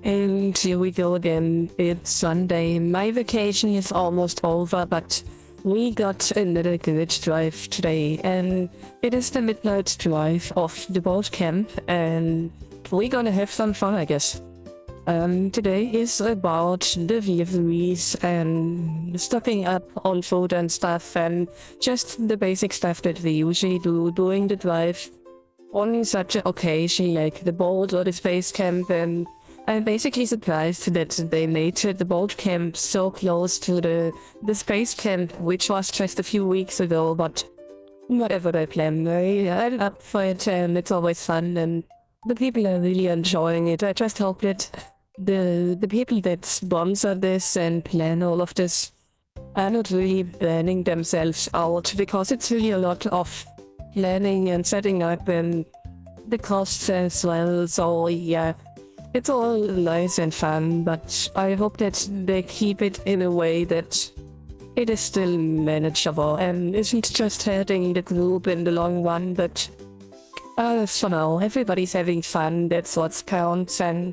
And here we go again. It's Sunday. My vacation is almost over, but we got another good drive today, and it is the midnight drive of the boat camp, and we're gonna have some fun, I guess. Today is about the deliveries and stocking up on food and stuff, and just the basic stuff that we usually do during the drive on such an occasion like the boat or the space camp. And I'm basically surprised that they made the boat camp so close to the space camp, which was just a few weeks ago, but whatever they plan, I'm up for it, and it's always fun, and the people are really enjoying it. I just hope that the people that sponsor this and plan all of this are not really burning themselves out, because it's really a lot of planning and setting up and the costs as well. So yeah, it's all nice and fun, but I hope that they keep it in a way that it is still manageable and isn't just hurting the group in the long run. But for now, everybody's having fun, that's what counts, and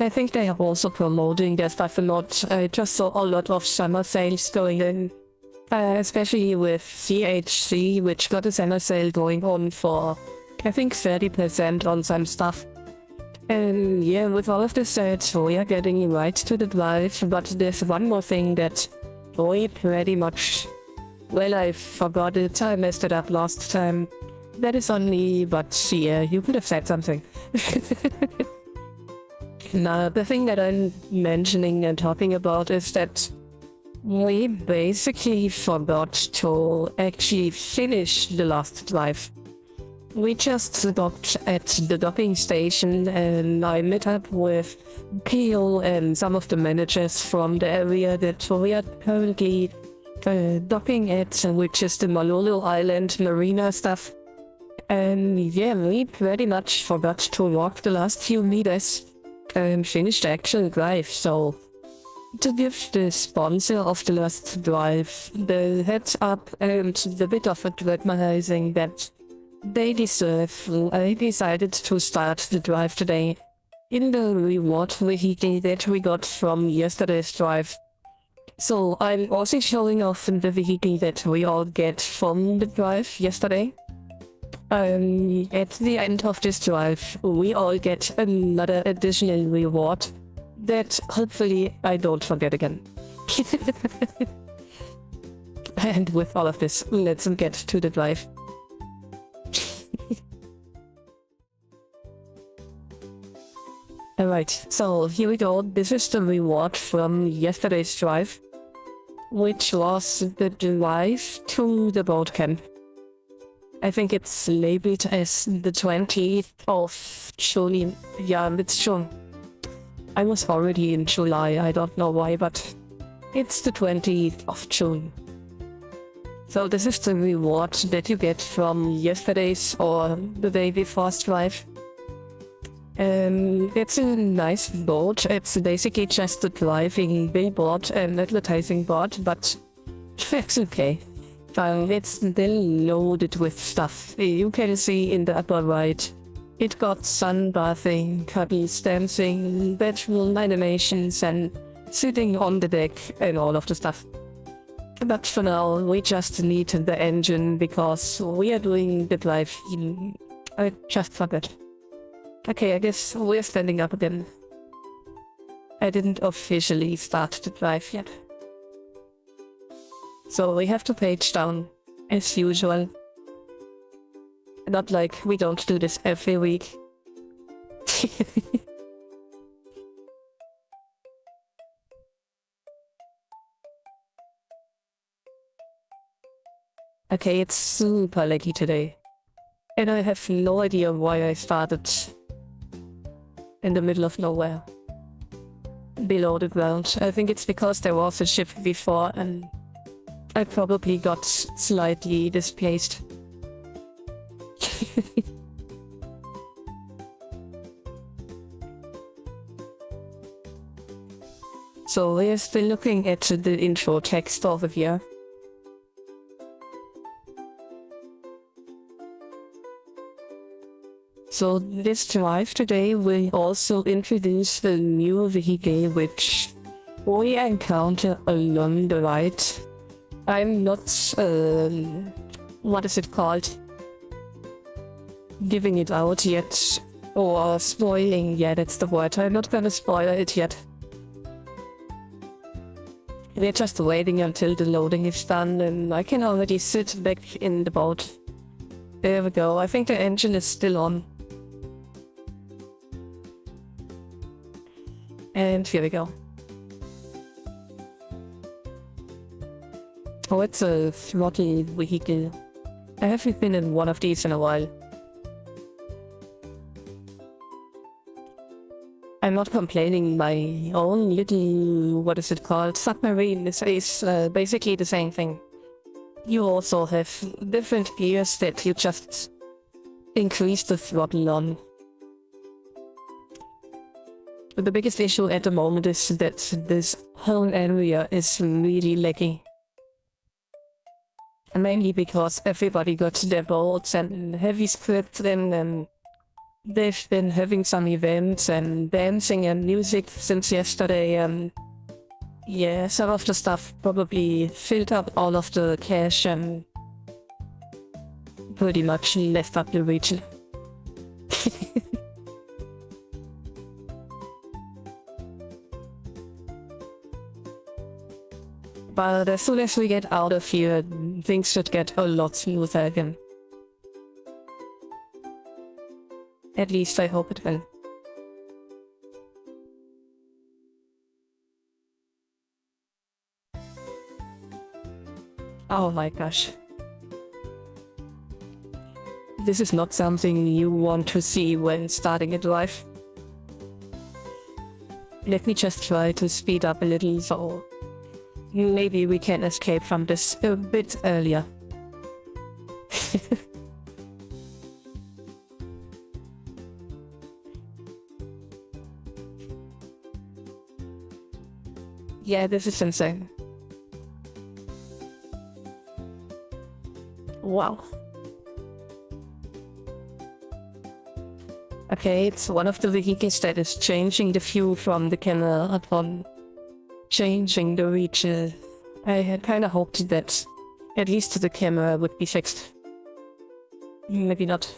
I think they are also promoting their stuff a lot. I just saw a lot of summer sales going in, especially with CHC, which got a summer sale going on for, I think, 30% on some stuff. And yeah, with all of this said, we are getting right to the drive, but there's one more thing that we pretty much... Well, I forgot it, I messed it up last time. That is on me, but yeah, you could have said something. Now, the thing that I'm mentioning and talking about is that we basically forgot to actually finish the last drive. We just stopped at the docking station, and I met up with Peel and some of the managers from the area that we are currently docking at, which is the Malolo Island Marina stuff. And yeah, we pretty much forgot to walk the last few meters and finish the actual drive. So to give the sponsor of the last drive the heads up and the bit of advertising that they deserve, I decided to start the drive today in the reward vehicle that we got from yesterday's drive. So I'm also showing off the vehicle that we all get from the drive yesterday. At the end of this drive, we all get another additional reward that hopefully I don't forget again. And with all of this, let's get to the drive. Alright, so here we go. This is the reward from yesterday's drive, which was the drive to the boat camp. I think it's labeled as the 20th of June. Yeah, it's June. I was already in July, I don't know why, but it's the 20th of June. So this is the reward that you get from yesterday's or the day before's drive. It's a nice boat. It's basically just a driving billboard and advertising board, but it's okay. It's still loaded with stuff. You can see in the upper right, it got sunbathing, couples dancing, bedroom animations, and sitting on the deck and all of the stuff. But for now, we just need the engine because we are doing the drive in... I just forgot. Okay, I guess we're standing up again. I didn't officially start the drive yet. So we have to page down, as usual. Not like we don't do this every week. Okay, it's super laggy today. And I have no idea why I started in the middle of nowhere, below the ground. I think it's because there was a ship before and I probably got slightly displaced. So we're still looking at the intro text over here. So this drive today will also introduce the new vehicle which we encounter along the ride. I'm not, what is it called? Giving it out yet, or spoiling yet, it's the word. I'm not gonna spoil it yet. We're just waiting until the loading is done and I can already sit back in the boat. There we go, I think the engine is still on. And here we go. Oh, it's a throttle vehicle. I haven't been in one of these in a while. I'm not complaining, my own little, what is it called, submarine is basically the same thing. You also have different gears that you just increase the throttle on. But the biggest issue at the moment is that this whole area is really laggy. Mainly because everybody got their boats and heavy scripts in, and they've been having some events and dancing and music since yesterday, and yeah, some of the stuff probably filled up all of the cache and pretty much left up the region. But as soon as we get out of here, things should get a lot smoother again. At least I hope it will. Oh my gosh. This is not something you want to see when starting a drive. Let me just try to speed up a little so maybe we can escape from this a bit earlier. Yeah, this is insane. Wow. Okay, it's one of the vehicles that is changing the view from the camera upon changing the reach. I had kind of hoped that at least the camera would be fixed. Maybe not.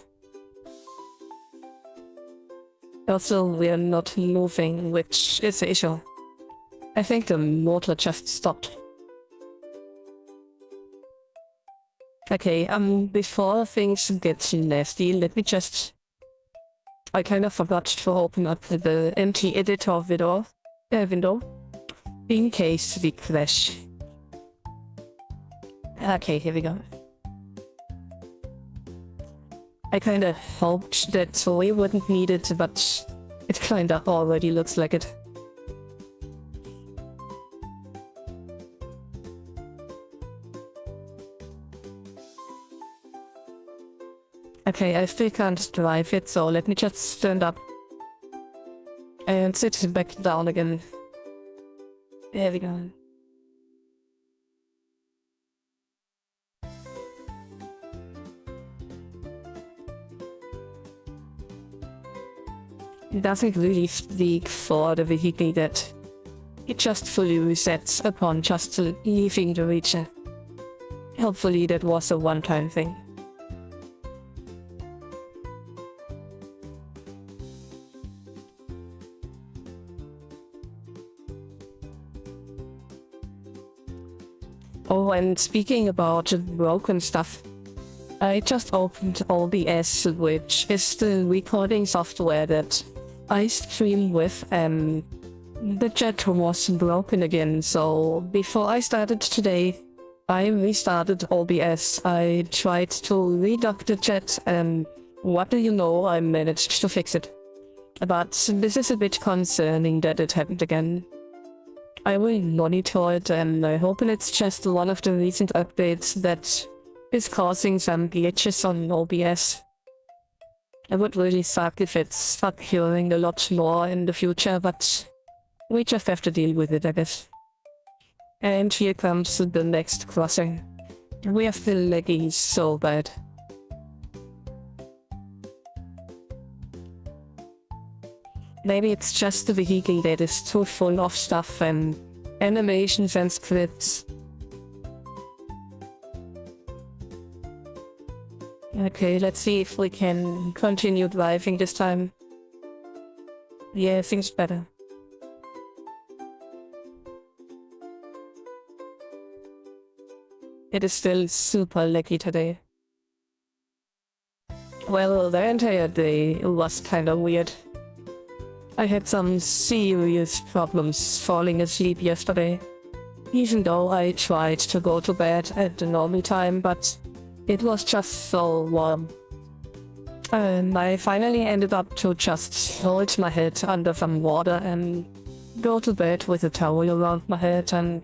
Also, we're not moving, which is the issue. I think the motor just stopped. Okay, before things get nasty, let me just... I kind of forgot to open up the empty editor window, in case we crash. Okay, here we go. I kinda hoped that we wouldn't need it, but it kinda already looks like it. Okay, I still can't drive it, so let me just stand up and sit back down again. There we go. It doesn't really speak for the vehicle that it just fully resets upon just leaving the region. Hopefully that was a one-time thing. Oh, and speaking about broken stuff, I just opened OBS, which is the recording software that I stream with, and the chat was broken again, so before I started today, I restarted OBS. I tried to redock the chat, and what do you know, I managed to fix it. But this is a bit concerning that it happened again. I will monitor it, and I hope it's just one of the recent updates that is causing some glitches on OBS. It would really suck if it's occurring a lot more in the future, but we just have to deal with it, I guess. And here comes the next crossing. We are still lagging so bad. Maybe it's just the vehicle that is too full of stuff and animations and scripts. Okay, let's see if we can continue driving this time. Yeah, seems better. It is still super laggy today. Well, the entire day was kinda weird. I had some serious problems falling asleep yesterday. Even though I tried to go to bed at the normal time, but it was just so warm. And I finally ended up to just hold my head under some water and go to bed with a towel around my head, and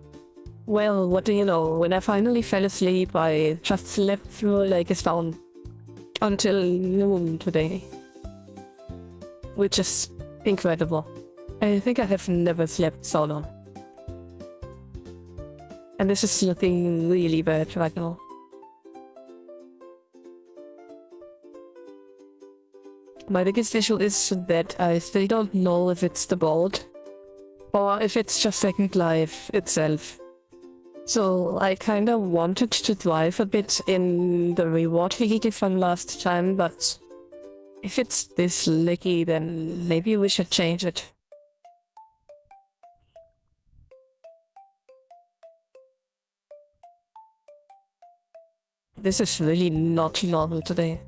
well, what do you know, when I finally fell asleep, I just slept through like a stone until noon today, which is incredible. I think I have never slept so long. And this is looking really bad right now. My biggest issue is that I still don't know if it's the boat or if it's just Second Life itself. So I kinda wanted to drive a bit in the reward vehicle from last time, but if it's this laggy, then maybe we should change it. This is really not normal today.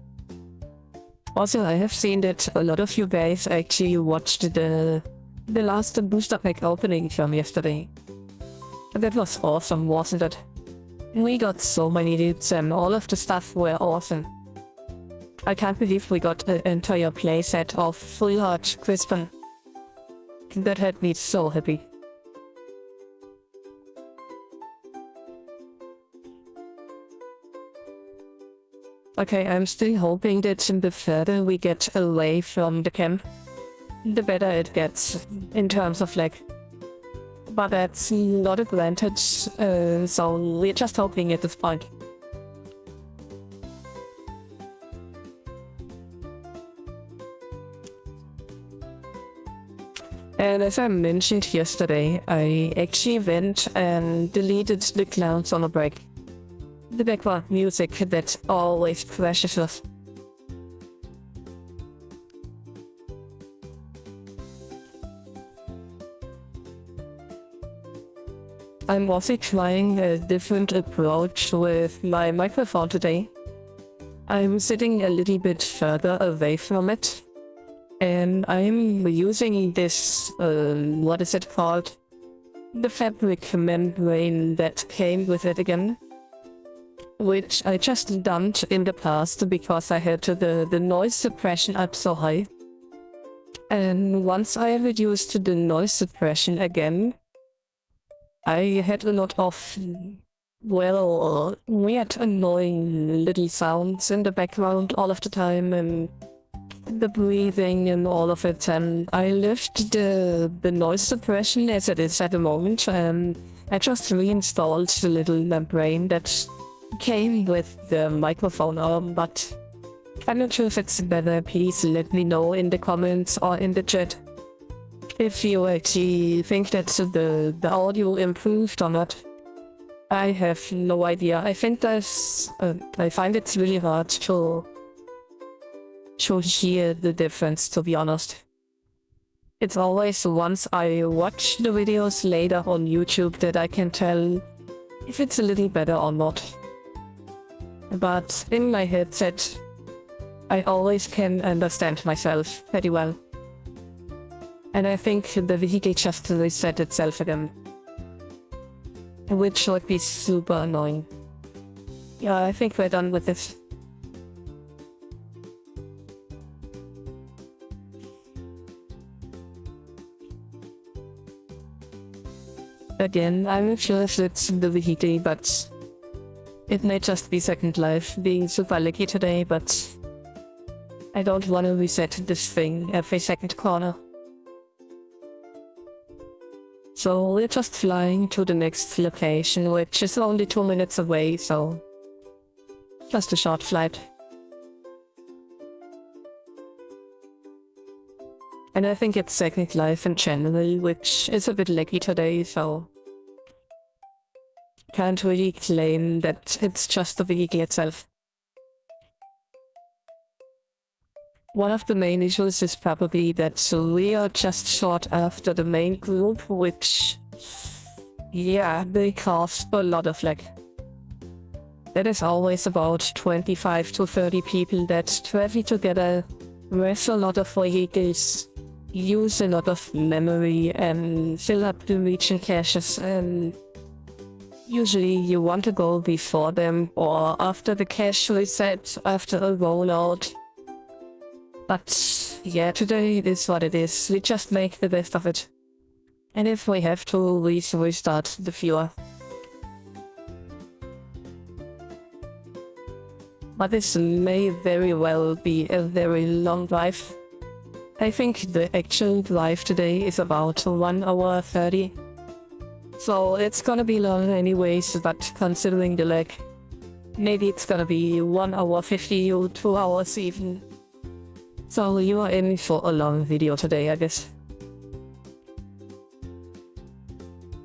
Also, I have seen that a lot of you guys actually watched the last booster pack opening from yesterday. That was awesome, wasn't it? We got so many hits and all of the stuff were awesome. I can't believe we got an entire playset of Full Heart Crispin. That had me so happy. Okay, I'm still hoping that the further we get away from the camp, the better it gets in terms of lag. But that's not a granted, so we're just hoping at this point. And as I mentioned yesterday, I actually went and deleted the clowns on a break. The background music that always crashes us. I'm also trying a different approach with my microphone today. I'm sitting a little bit further away from it, and I'm using this, what is it called? The fabric membrane that came with it again, which I just dumped in the past because I had the noise suppression up so high. And once I reduced the noise suppression again, I had a lot of, well, weird annoying little sounds in the background all of the time, and the breathing and all of it, and I left the noise suppression as it is at the moment, and I just reinstalled the little membrane that came with the microphone arm, but I'm not sure if it's better. Please let me know in the comments or in the chat if you actually think that the audio improved or not. I have no idea. I think I find it really hard to hear the difference, to be honest. It's always once I watch the videos later on YouTube that I can tell if it's a little better or not. But in my headset, I always can understand myself pretty well. And I think the vehicle just reset itself again, which would be super annoying. Yeah, I think we're done with this. Again, I'm not sure if it's the vehicle, but it may just be Second Life being super lucky today, but I don't want to reset this thing every second corner. So we're just flying to the next location, which is only 2 minutes away, so just a short flight. And I think it's Second Life in general, which is a bit laggy today, so can't really claim that it's just the vehicle itself. One of the main issues is probably that we are just short after the main group, which, yeah, they cause a lot of lag. That is always about 25 to 30 people that travel together, rest a lot of vehicles, use a lot of memory, and fill up the region caches, and usually you want to go before them or after the cache reset, after a rollout. But yeah, today it is what it is. We just make the best of it. And if we have to, we restart the viewer. But this may very well be a very long drive. I think the actual drive today is about 1 hour 30. So it's gonna be long anyways, but considering the lag, maybe it's gonna be 1 hour 50 or 2 hours even. So you are in for a long video today, I guess.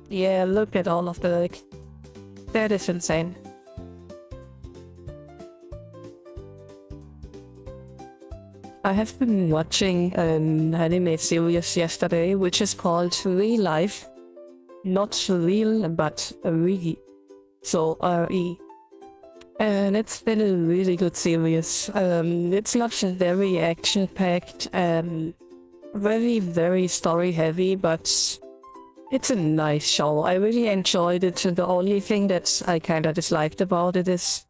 Yeah, look at all of the lag. That is insane. I have been watching an anime series yesterday, which is called Real Life. Not real, but re. So R-E. And it's been a really good series. It's not very action-packed and very story-heavy, but it's a nice show. I really enjoyed it. The only thing that I kinda disliked about it is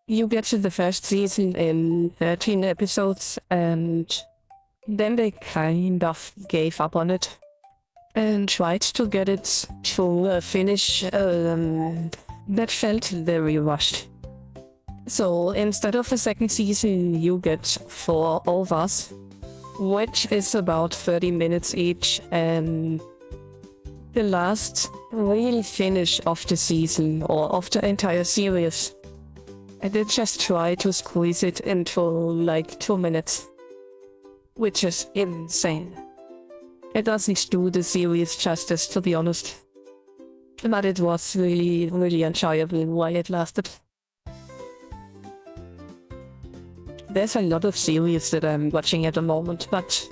you get to the first season in 13 episodes, and then they kind of gave up on it and tried to get it to a finish that felt very rushed. So instead of a second season, you get 4 overs, which is about 30 minutes each, and the last real finish of the season or of the entire series. I did just try to squeeze it into like 2 minutes, which is insane. It doesn't do the series justice, to be honest. But it was really enjoyable while it lasted. There's a lot of series that I'm watching at the moment, but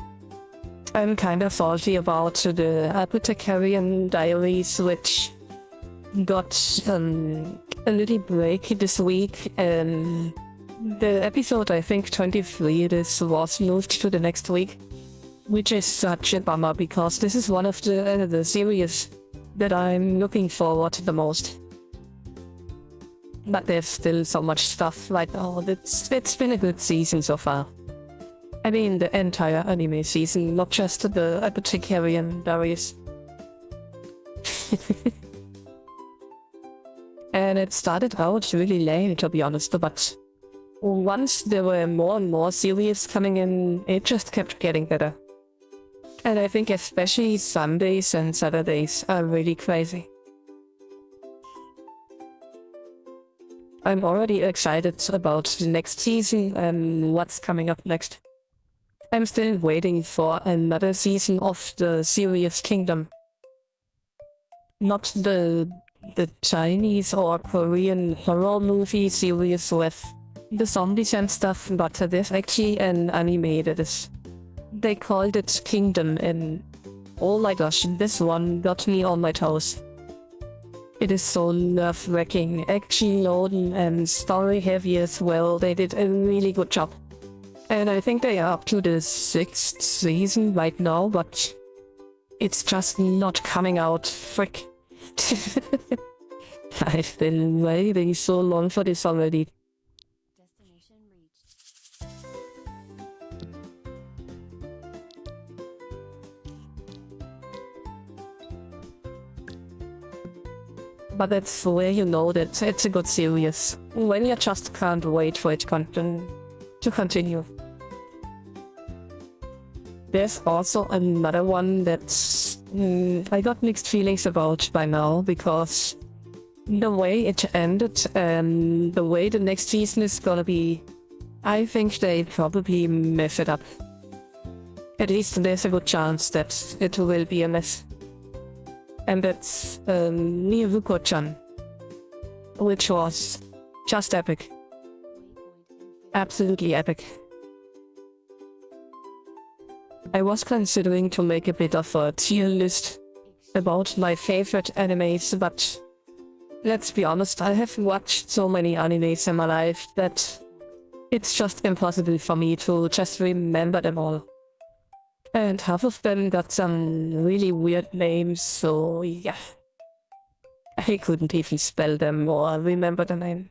I'm kind of salty about the Apothecarian Diaries, which got a little break this week, and the episode, I think 23 was moved to the next week, which is such a bummer because this is one of the series that I'm looking forward to the most. But there's still so much stuff right now. It's been a good season so far. I mean the entire anime season, not just the Apothecarian Diaries. And it started out really lame, to be honest, but once there were more and more series coming in, it just kept getting better. And I think especially Sundays and Saturdays are really crazy. I'm already excited about the next season and what's coming up next. I'm still waiting for another season of the series Kingdom. Not the Chinese or Korean horror movie series with the zombies and stuff, but there's actually an anime that is... They called it Kingdom, and oh my gosh, this one got me on my toes. It is so nerve-wracking, action-loading and story-heavy as well. They did a really good job. And I think they are up to the 6th season right now, but it's just not coming out. Frick. I've been waiting so long for this already. Destination reached. But that's where you know that it's a good series. When you just can't wait for it to continue. There's also another one that's... I got mixed feelings about by now, because the way it ended and the way the next season is gonna be, I think they probably mess it up. At least there's a good chance that it will be a mess. And that's Nivuko-chan, which was just epic. Absolutely epic. I was considering to make a bit of a tier list about my favorite animes, but let's be honest, I have watched so many animes in my life that it's just impossible for me to just remember them all. And half of them got some really weird names, so yeah. I couldn't even spell them or remember the name.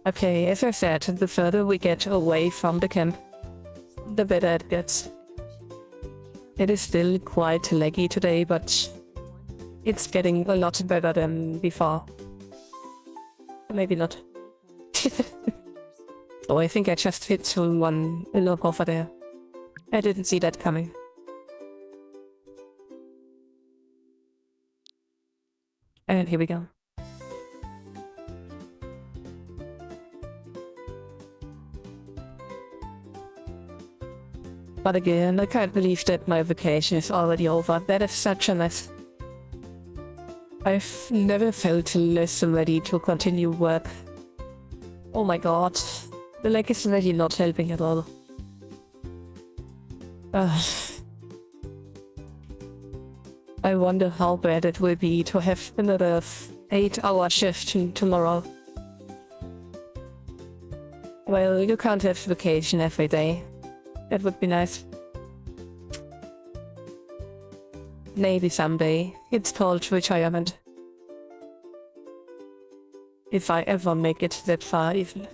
Okay, as I said, the further we get away from the camp, the better it gets. It is still quite laggy today, but it's getting a lot better than before. Maybe not. Oh, I think I just hit one look over there. I didn't see that coming. And here we go. But again, I can't believe that my vacation is already over. That is such a mess. I've never felt less ready to continue work. Oh my god. The leg is really not helping at all. I wonder how bad it will be to have another 8-hour shift tomorrow. Well, you can't have vacation every day. That would be nice. Maybe someday. It's called retirement. If I ever make it that far, even.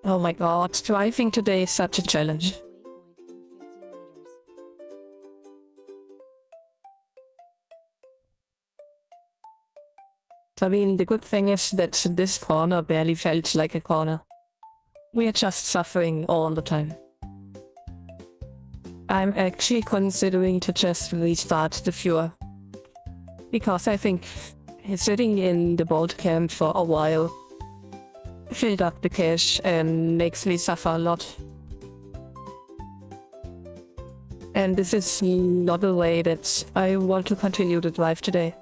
Oh my god, driving today is such a challenge. I mean, the good thing is that this corner barely felt like a corner. We are just suffering all the time. I'm actually considering to just restart the viewer. Because I think sitting in the boat camp for a while filled up the cache and makes me suffer a lot. And this is not the way that I want to continue to drive today.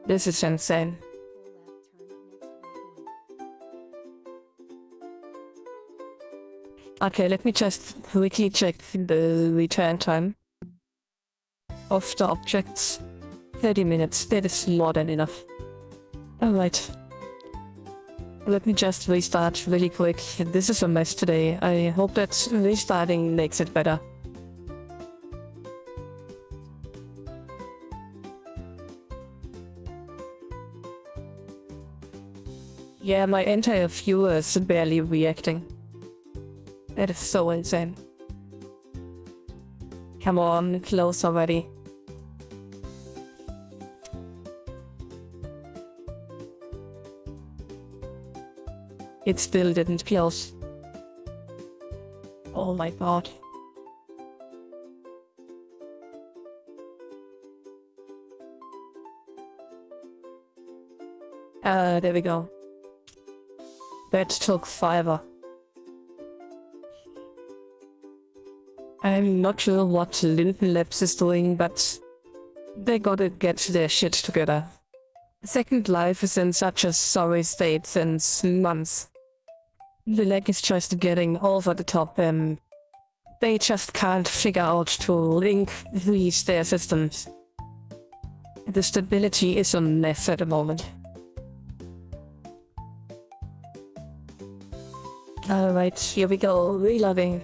This is insane. Okay, let me just quickly check the return time of the objects. 30 minutes, that is more than enough. Alright. Let me just restart really quick. This is a mess today. I hope that restarting makes it better. Yeah, my entire viewer is barely reacting. That is so insane. Come on, close already. It still didn't close. Oh my god. There we go. That took forever. I'm not sure what Linden Labs is doing, but they gotta get their shit together. Second Life is in such a sorry state since months. The lag is just getting over the top and they just can't figure out to increase their systems. The stability is a mess at the moment. Alright, here we go, reloading.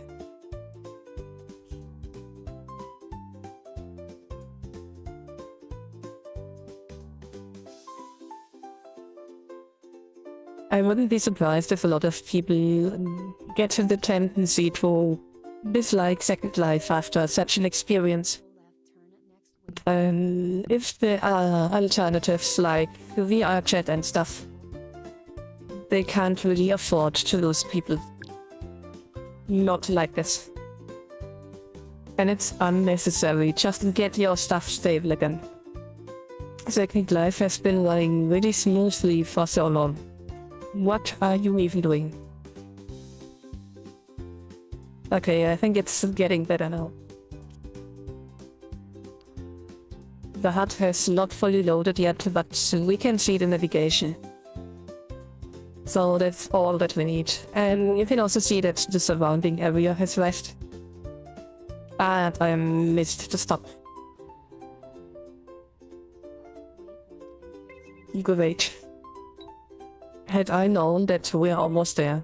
I wouldn't be surprised if a lot of people get the tendency to dislike Second Life after such an experience. If there are alternatives like VR chat and stuff, they can't really afford to lose people. Not like this. and it's unnecessary. Just get your stuff stable again. Second life has been running really smoothly for so long. What are you even doing? Okay, I think it's getting better now. The hut has not fully loaded yet, but we can see the navigation. So that's all that we need. And you can also see that the surrounding area has rest. And I missed the stop. Great. Had I known that we're almost there.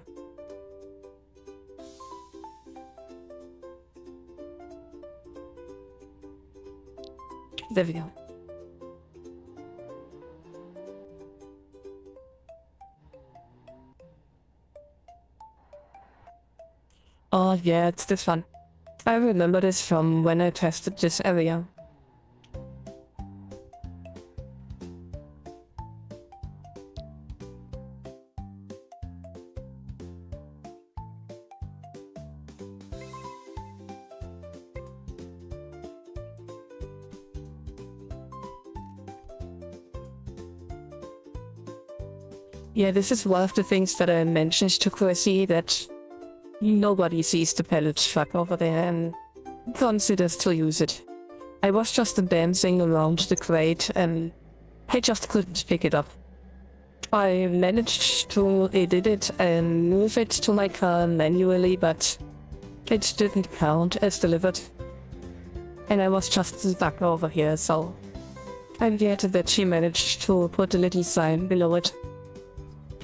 There we go. Oh yeah, it's this one. I remember this from when I tested this area. Yeah, this is one of the things that I mentioned to Chrissy, that nobody sees the pellet truck over there and considers to use it. I was just dancing around the crate and I just couldn't pick it up. I managed to edit it and move it to my car manually, but it didn't count as delivered. And I was just stuck over here, so I'm glad that she managed to put a little sign below it.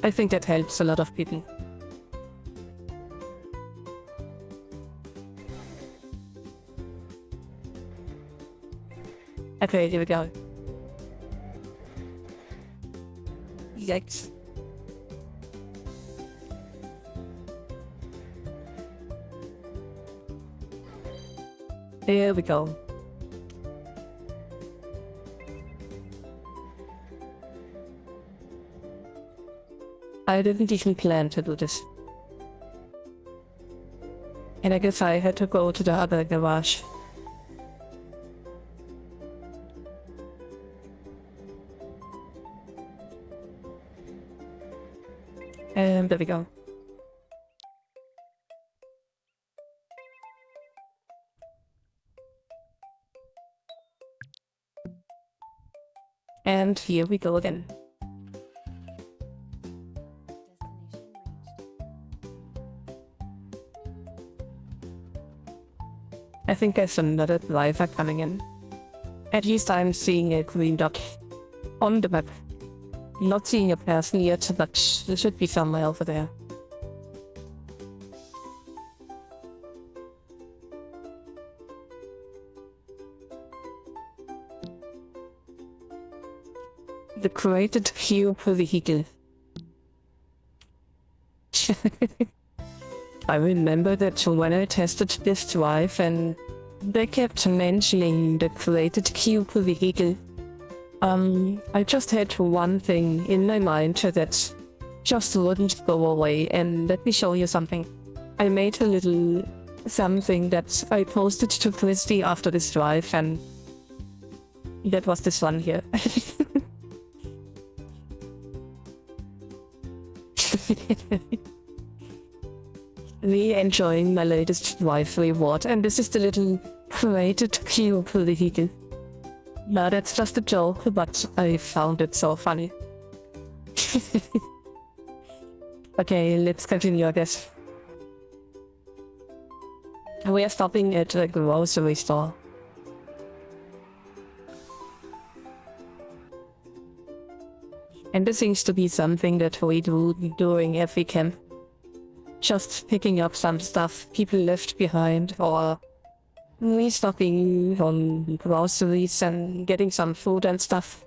I think that helps a lot of people. Okay, here we go. Yikes. There we go. I didn't even plan to do this. And I guess I had to go to the other garage. And there we go. And here we go again. I think there's another driver coming in. At least I'm seeing a green dot on the map. Not seeing a person yet, but there should be somewhere over there. The created cube vehicle. I remember that when I tested this drive and they kept mentioning the created cube vehicle, I just had one thing in my mind that just wouldn't go away, and let me show you something. I made a little something that I posted to Christy after this drive, and that was this one here. Me enjoying my latest drive reward, and this is the little created cube vehicle. No, that's just a joke, but I found it so funny. Okay, let's continue, I guess. We are stopping at a grocery store. And this seems to be something that we do during every camp. Just picking up some stuff people left behind, or restocking on groceries and getting some food and stuff.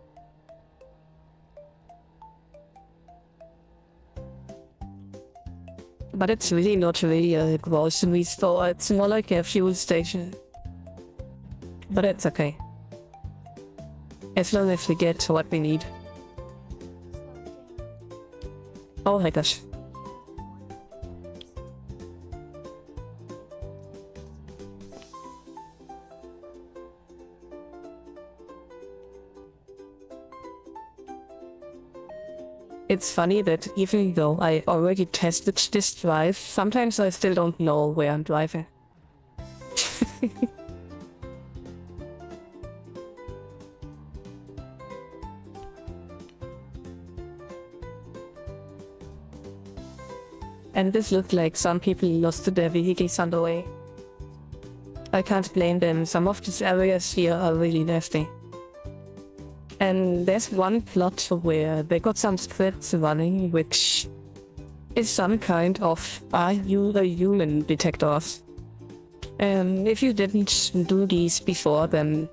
But it's really not really a grocery store, it's more like a fuel station. But it's okay. As long as we get what we need. Oh my gosh. It's funny that even though I already tested this drive, sometimes I still don't know where I'm driving. And this looked like some people lost their vehicles on the way. I can't blame them, some of these areas here are really nasty. And there's one plot where they got some scripts running, which is some kind of "are you a human" detectors. And if you didn't do these before, then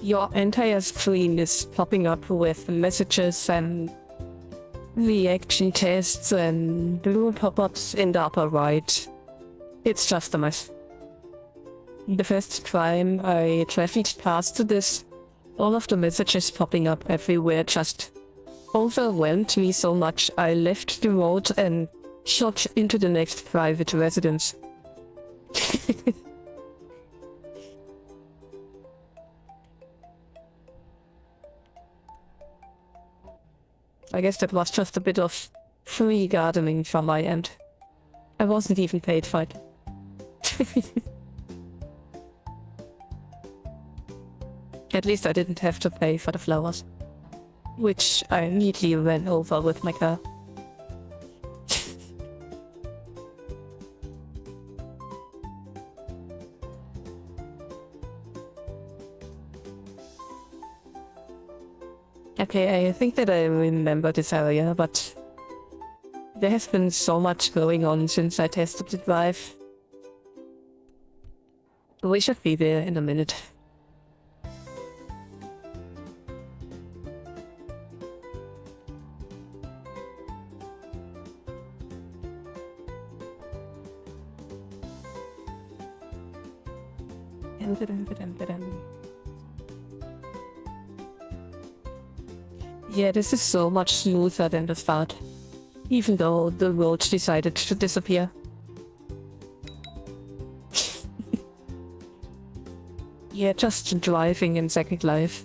your entire screen is popping up with messages and reaction tests and blue pop-ups in the upper right. It's just a mess. The first time I trafficked past this, all of the messages popping up everywhere just overwhelmed me so much I left the road and shot into the next private residence. I guess that was just a bit of free gardening from my end. I wasn't even paid for it. At least I didn't have to pay for the flowers, which I neatly ran over with my car. Okay, I think that I remember this area, but there has been so much going on since I tested the drive. We should be there in a minute. Yeah, this is so much smoother than the start, even though the road decided to disappear. Yeah, just driving in Second Life.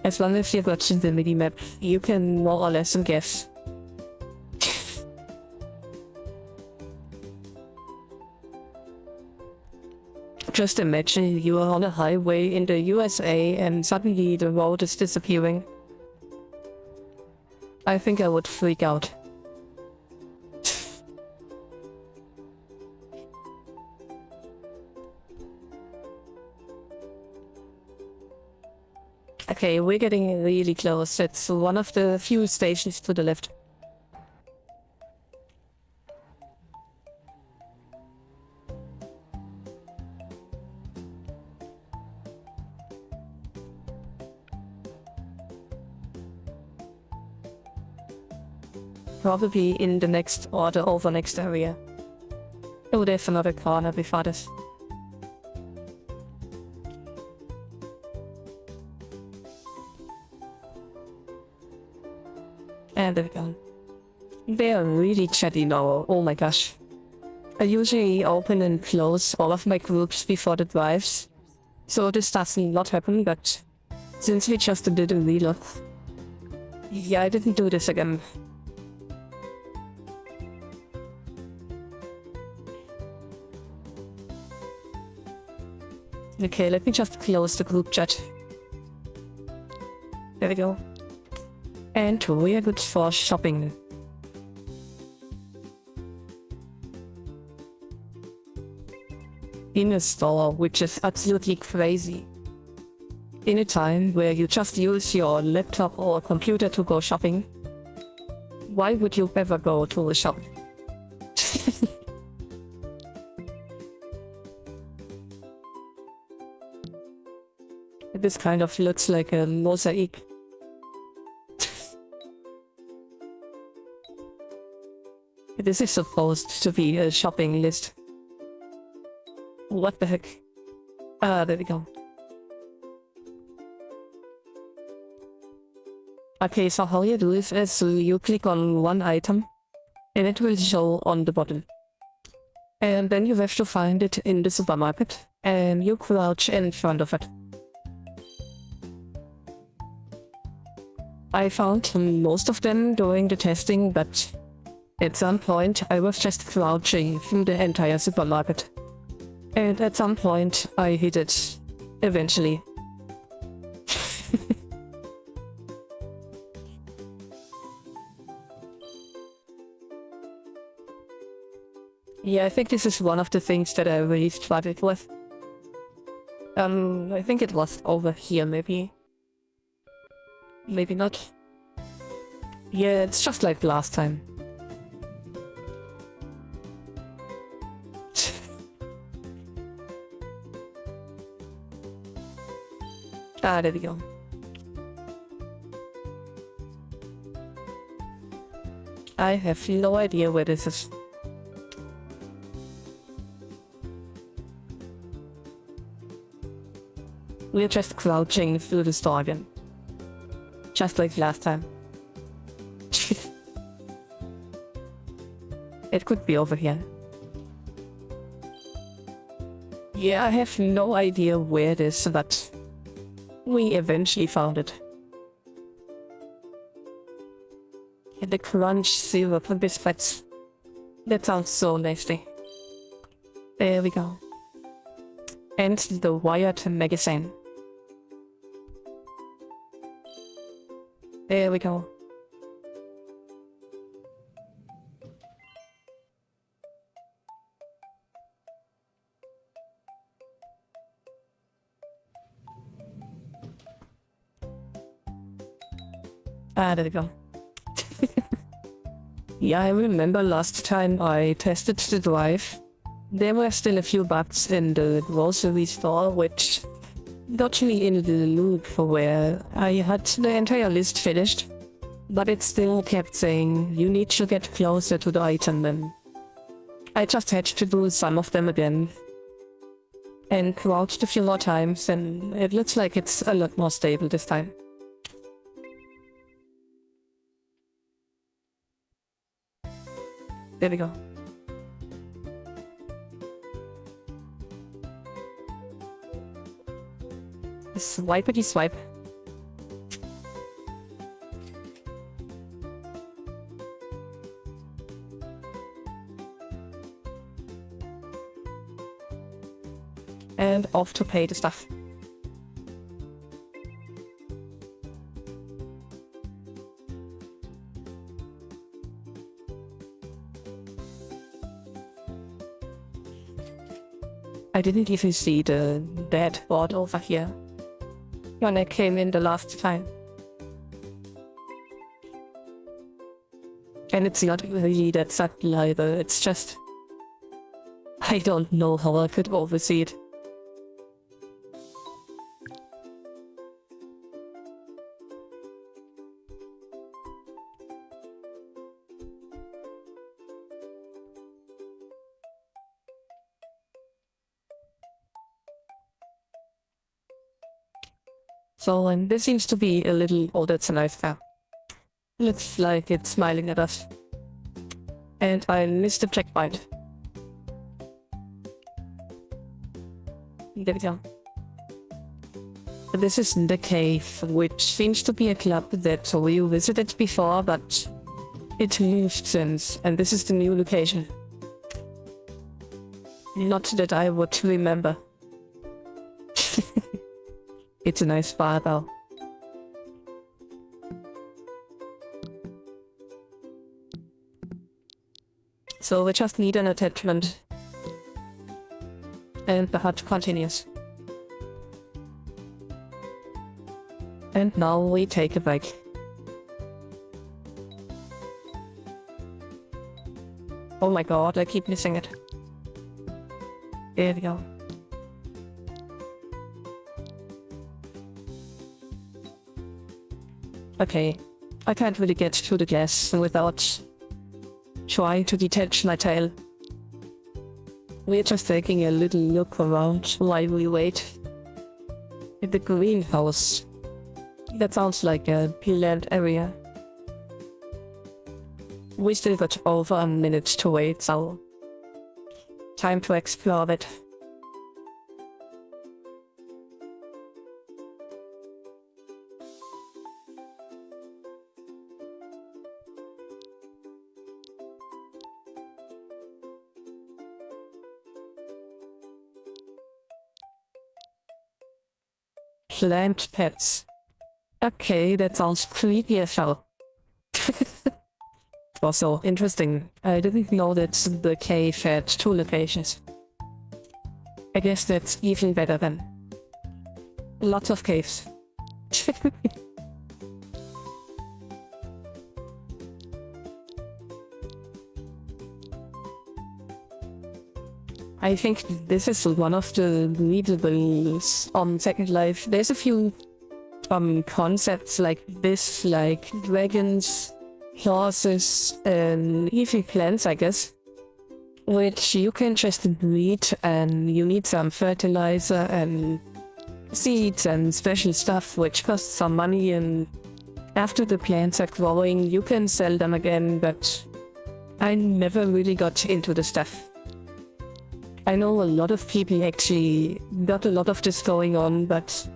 As long as you're watching the minimap, you can more or less guess. Just imagine you are on a highway in the USA and suddenly the road is disappearing. I think I would freak out. Okay, we're getting really close. It's one of the few stations to the left. Probably in the next or the over next area. Oh, there's another corner before this. And there we go. They are really chatty now, oh my gosh. I usually open and close all of my groups before the drives, so this does not happen, but since we just did a reload, yeah, I didn't do this again. Okay, let me just close the group chat. There we go. And we are good for shopping. In a store, which is absolutely crazy. In a time where you just use your laptop or computer to go shopping, why would you ever go to a shop? This kind of looks like a mosaic. This is supposed to be a shopping list. What the heck? There we go. Okay, so how you do this is you click on one item and it will show on the bottom. And then you have to find it in the supermarket and you crouch in front of it. I found most of them during the testing, but at some point I was just crouching through the entire supermarket. And at some point I hit it. Eventually. Yeah, I think this is one of the things that I really struggled with. I think it was over here, maybe. Maybe not. Yeah, it's just like last time. Ah, there we go. I have no idea where this is. We're just crouching through the store again. Just like last time. It could be over here. Yeah, I have no idea where it is, but we eventually found it. And the crunch syrup and biscuits. That sounds so nasty. There we go. And the Wired magazine. There we go. Ah, there we go. Yeah, I remember last time I tested the drive. There were still a few bugs in the grocery store, which got me in the loop where I had the entire list finished, but it still kept saying you need to get closer to the item, and I just had to do some of them again. And crouched a few more times, and it looks like it's a lot more stable this time. There we go. Swipety swipe. And off to pay the stuff. I didn't even see the dead board over here when I came in the last time. And it's not really that subtle either, it's just... I don't know how I could oversee it. So, and this seems to be a little... Oh, that's a nice car. Looks like it's smiling at us. And I missed the checkpoint. There we go. This is the cave, which seems to be a club that we visited before, but it moved since, and this is the new location. Not that I would remember. It's a nice bar though. So we just need an attachment. And the hut continues. And now we take a break. Oh my god, I keep missing it. There we go. Okay, I can't really get to the gas without trying to detach my tail. We're just taking a little look around while we wait. In the greenhouse. That sounds like a planned area. We still got over a minute to wait, so... time to explore it. plant pets. Okay, that sounds creepy as hell. Also interesting. I didn't know that the cave had 2 locations. I guess that's even better then. Lots of caves. I think this is one of the readables on Second Life. There's a few concepts like this, like dragons, horses, and even plants, I guess, which you can just breed, and you need some fertilizer and seeds and special stuff which costs some money, and after the plants are growing you can sell them again, but I never really got into the stuff. I know a lot of people actually got a lot of this going on, but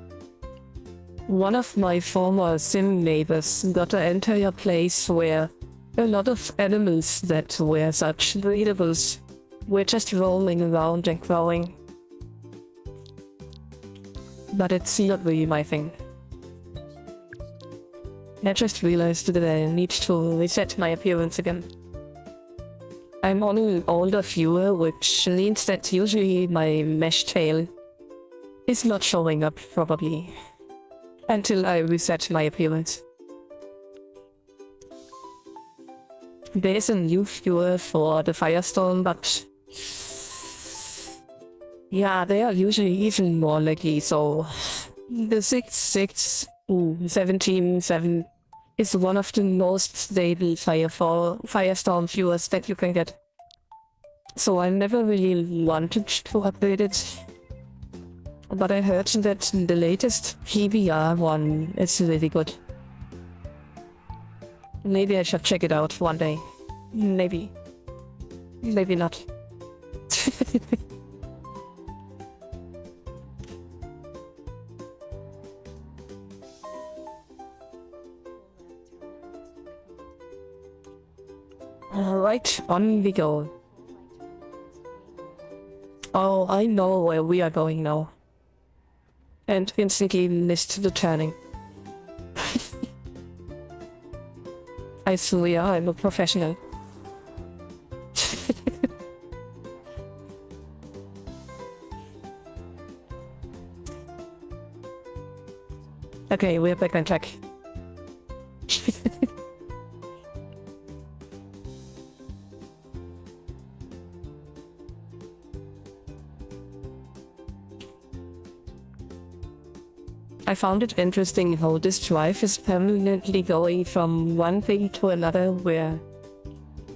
one of my former sim neighbors got an entire place where a lot of animals that were such breedables were just rolling around and growing. But it's not really my thing. I just realized that I need to reset my appearance again. I'm on an older viewer, which means that usually my mesh tail is not showing up, probably, until I reset my appearance. There's a new viewer for the Firestorm, but yeah, they are usually even more lucky, so the 17.7 is one of the most stable Firestorm viewers that you can get. So I never really wanted to upgrade it. But I heard that the latest PBR one is really good. Maybe I should check it out one day. Maybe. Maybe not. Alright, on we go. Oh, I know where we are going now. And instantly missed the turning. I swear I'm a professional. Okay, we're back on track. I found it interesting how this drive is permanently going from one thing to another, where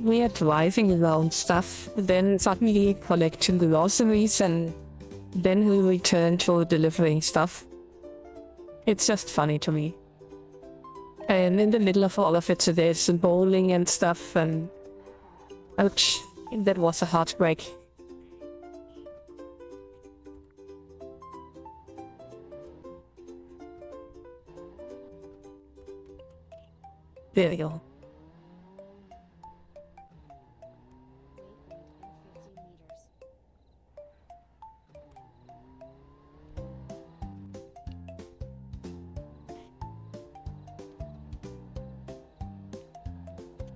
we are driving around stuff, then suddenly collecting groceries, and then we return to delivering stuff. It's just funny to me. And in the middle of all of it, there's bowling and stuff, and ouch, that was a heartbreak. There we go.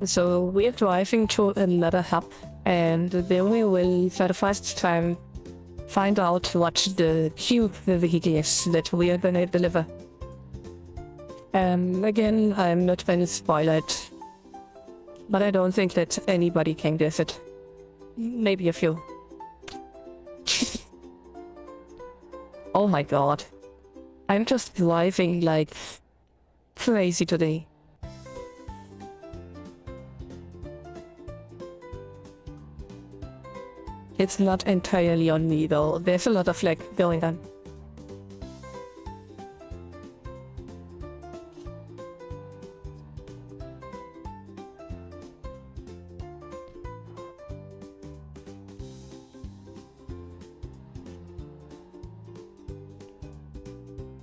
So we're driving to another hub, and then we will for the first time find out what the cube vehicle is that we are gonna deliver. Again, I'm not going to spoil it, but I don't think that anybody can guess it. Maybe a few. Oh my god. I'm just driving like crazy today. It's not entirely on me though, there's a lot of lag going on.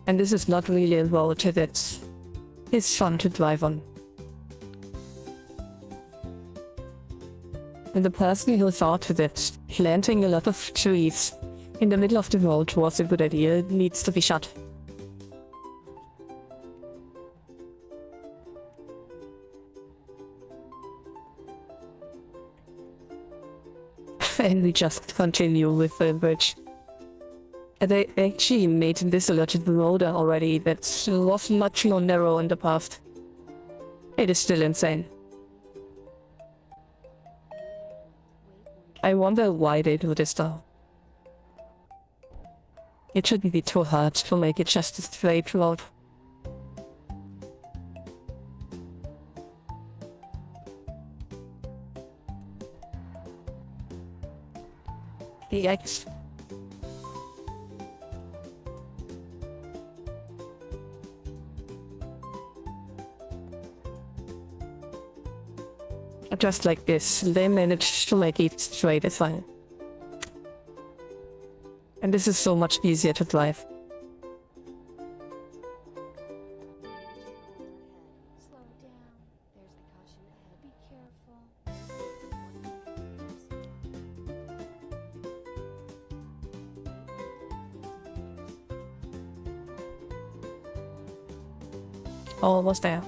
And this is not really a road that is fun to drive on. And the person who thought that planting a lot of trees in the middle of the road was a good idea needs to be shot. and we just continue with the bridge. And they actually made this a lot broader already, that was much more narrow in the past. It is still insane. I wonder why they do this though. It shouldn't be too hard to make it just a straight road. The X. Just like this, they managed to make it straight as well. And this is so much easier to drive. Slow down. There's a caution ahead. Be careful. Almost there.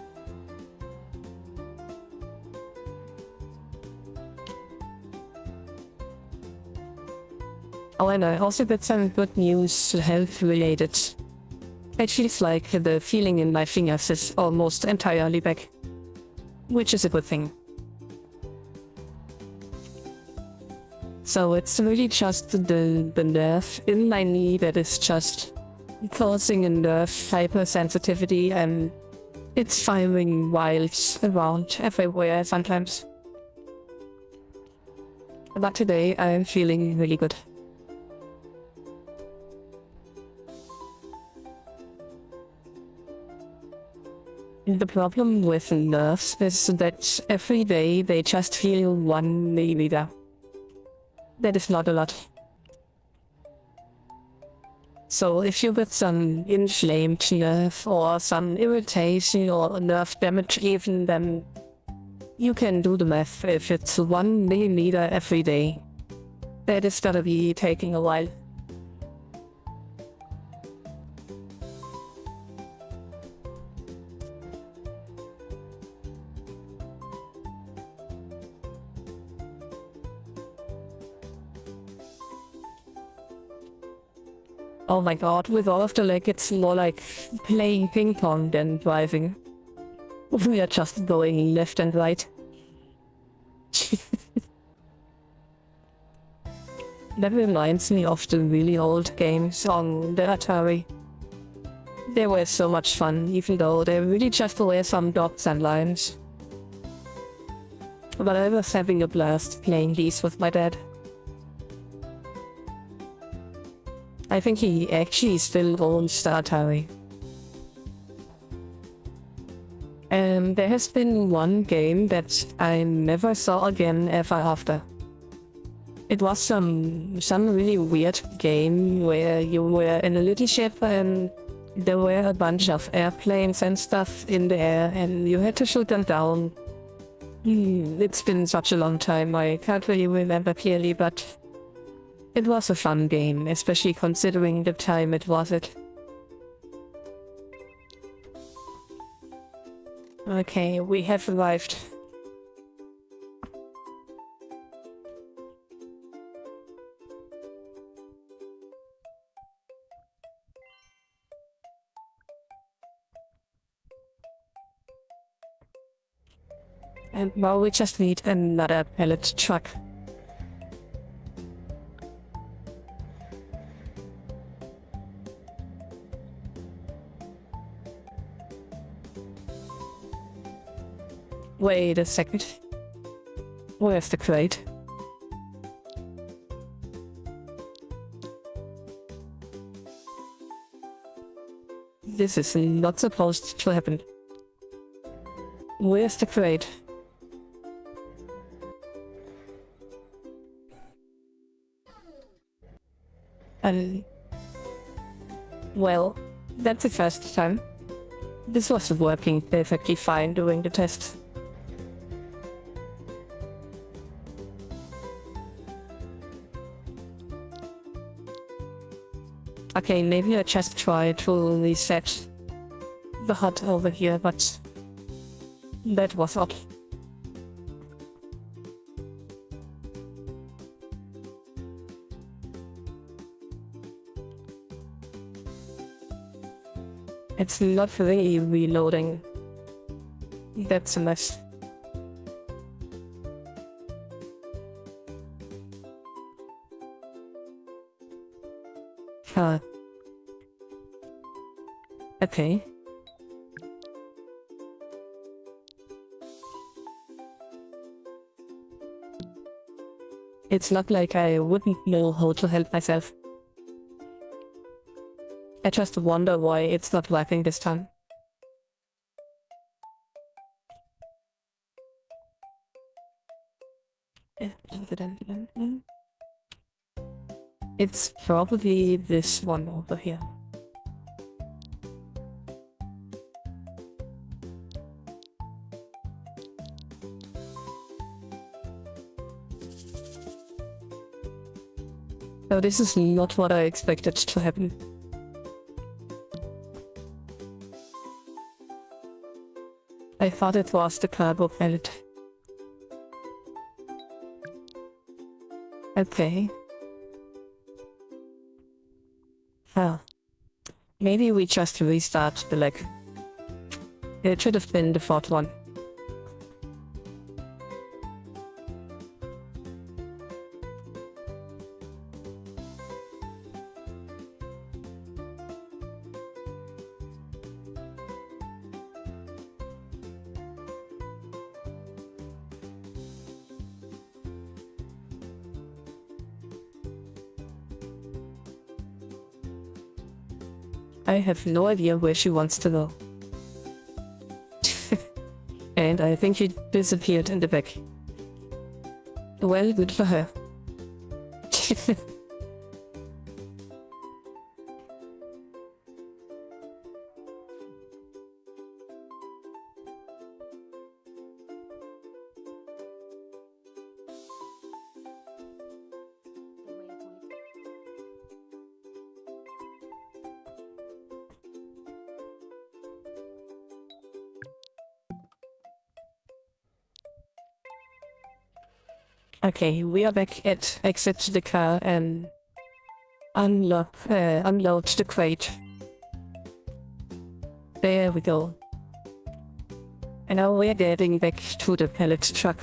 Oh, and I also got some good news, health related. It feels like the feeling in my fingers is almost entirely back, which is a good thing. So it's really just the nerve in my knee that is just causing a nerve hypersensitivity, and it's firing wild around everywhere sometimes. But today I'm feeling really good. The problem with nerves is that every day they just feel 1 millimeter. That is not a lot. So if you get some inflamed nerve or some irritation or nerve damage even, then you can do the math. If it's 1 millimeter every day, that is gonna be taking a while. Oh my god, with all of the leg, it's more like playing ping pong than driving. We are just going left and right. That reminds me of the really old games on the Atari. They were so much fun, even though they really just were some dots and lines. But I was having a blast playing these with my dad. I think he actually still owns the Atari. And there has been one game that I never saw again ever after. It was some really weird game where you were in a little ship and there were a bunch of airplanes and stuff in the air and you had to shoot them down. It's been such a long time, I can't really remember clearly, but it was a fun game, especially considering the time it was it. Okay, we have arrived. And now we just need another pallet truck. Wait a second. Where's the crate? This is not supposed to happen. Where's the crate? Well, that's the first time. This was working perfectly fine during the test. Okay, maybe I just try to reset the HUD over here, but that was odd. It's not really reloading. That's a mess. Huh. Okay. It's not like I wouldn't know how to help myself. I just wonder why it's not working this time. It's probably this one over here. So this is not what I expected to happen. I thought it was the cargo pallet. Okay. Well, maybe we just restart the leg. It should have been the fourth one. I have no idea where she wants to go. And I think she disappeared in the back. Well, good for her. Okay, we are back at exit the car and unload the crate. There we go. And now we're getting back to the pallet truck.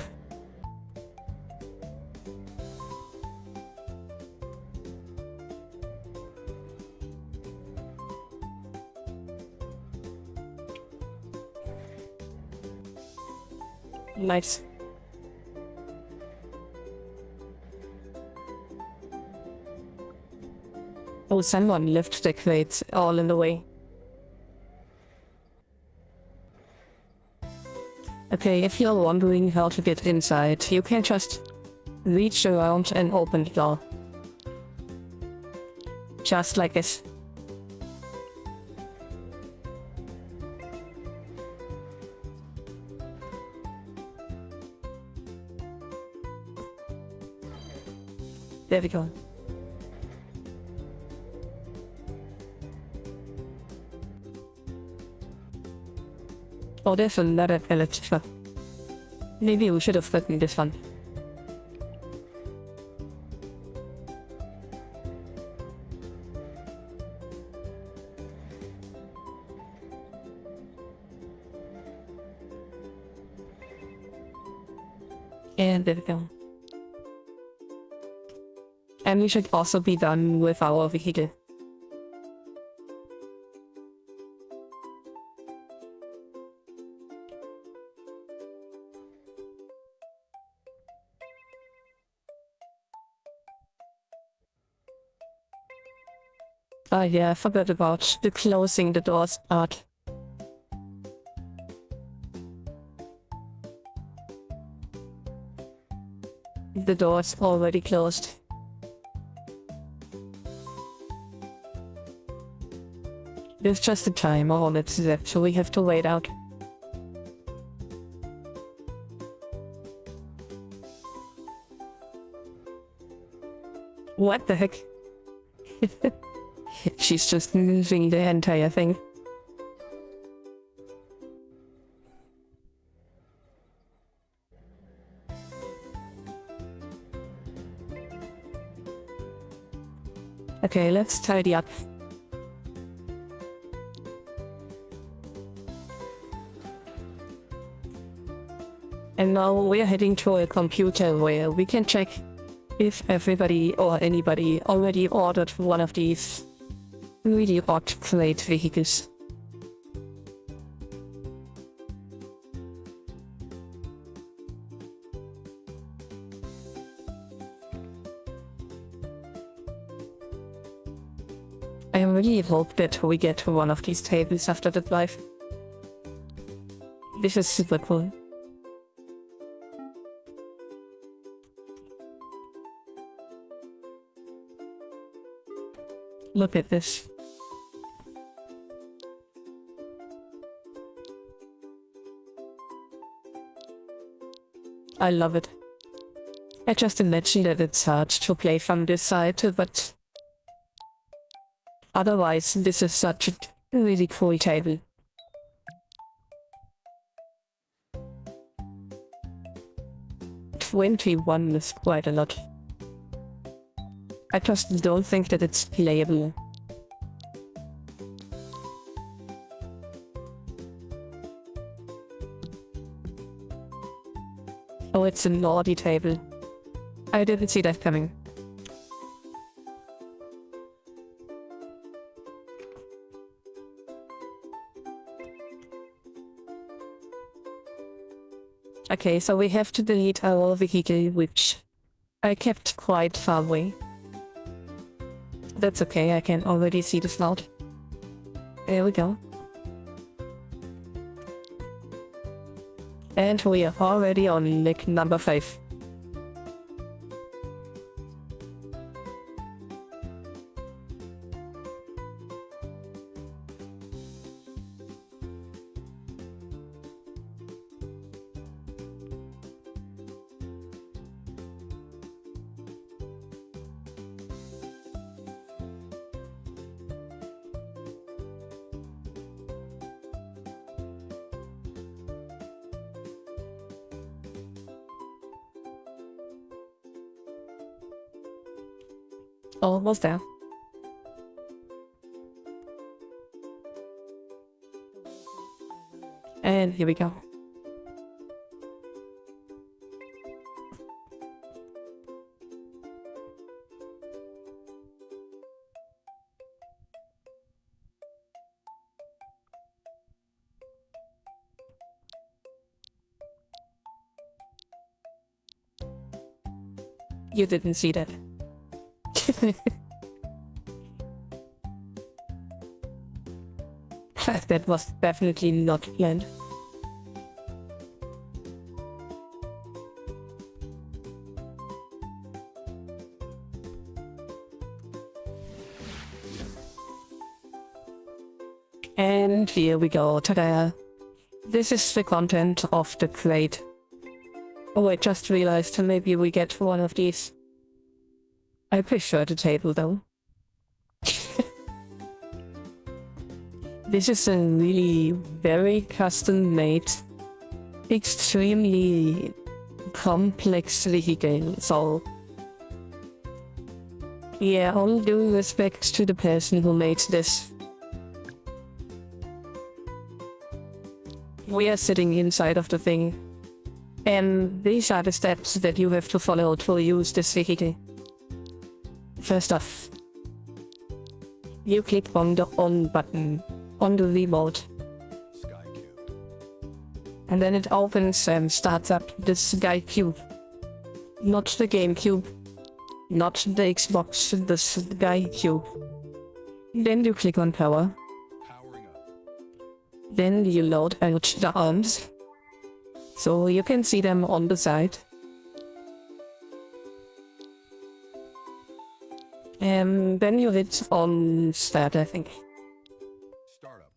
Nice. Oh, someone left the crates all in the way. Okay, if you're wondering how to get inside, you can just reach around and open the door. Just like this. There we go. Oh, there's another pallet. Maybe we should have gotten this one. And there we go. And we should also be done with our vehicle. Oh yeah, I forgot about the closing the doors part. The door's already closed. There's just a timer on it, so we have to wait out. What the heck? She's just moving the entire thing. Okay, let's tidy up. now we're heading to a computer where we can check if everybody or anybody already ordered one of these really odd plate vehicles. I really hope that we get one of these tables after the drive. This is super cool. Look at this. I love it. I just imagine that it's hard to play from this side, but otherwise this is such a really cool table. $21 is quite a lot. I just don't think that it's playable. Oh, it's a naughty table. I didn't see that coming. Okay, so we have to delete our vehicle, which I kept quite far away. That's okay, I can already see the snout. There we go. And we are already on leg number 5. Almost there. And here we go. You didn't see that. That was definitely not planned. And here we go, ta-da! This is the content of the crate. Oh, I just realized maybe we get one of these. I prefer the table though. This is a really very custom made, extremely complex vehicle, so yeah, all due respect to the person who made this. We are sitting inside of the thing, and these are the steps that you have to follow to use this vehicle. First off, you click on the on button on the remote, and then it opens and starts up the Sky Cube. Not the GameCube, not the Xbox, the Sky Cube. Then you click on power. Then you load out the arms, so you can see them on the side. And then you hit on start, I think. Startup.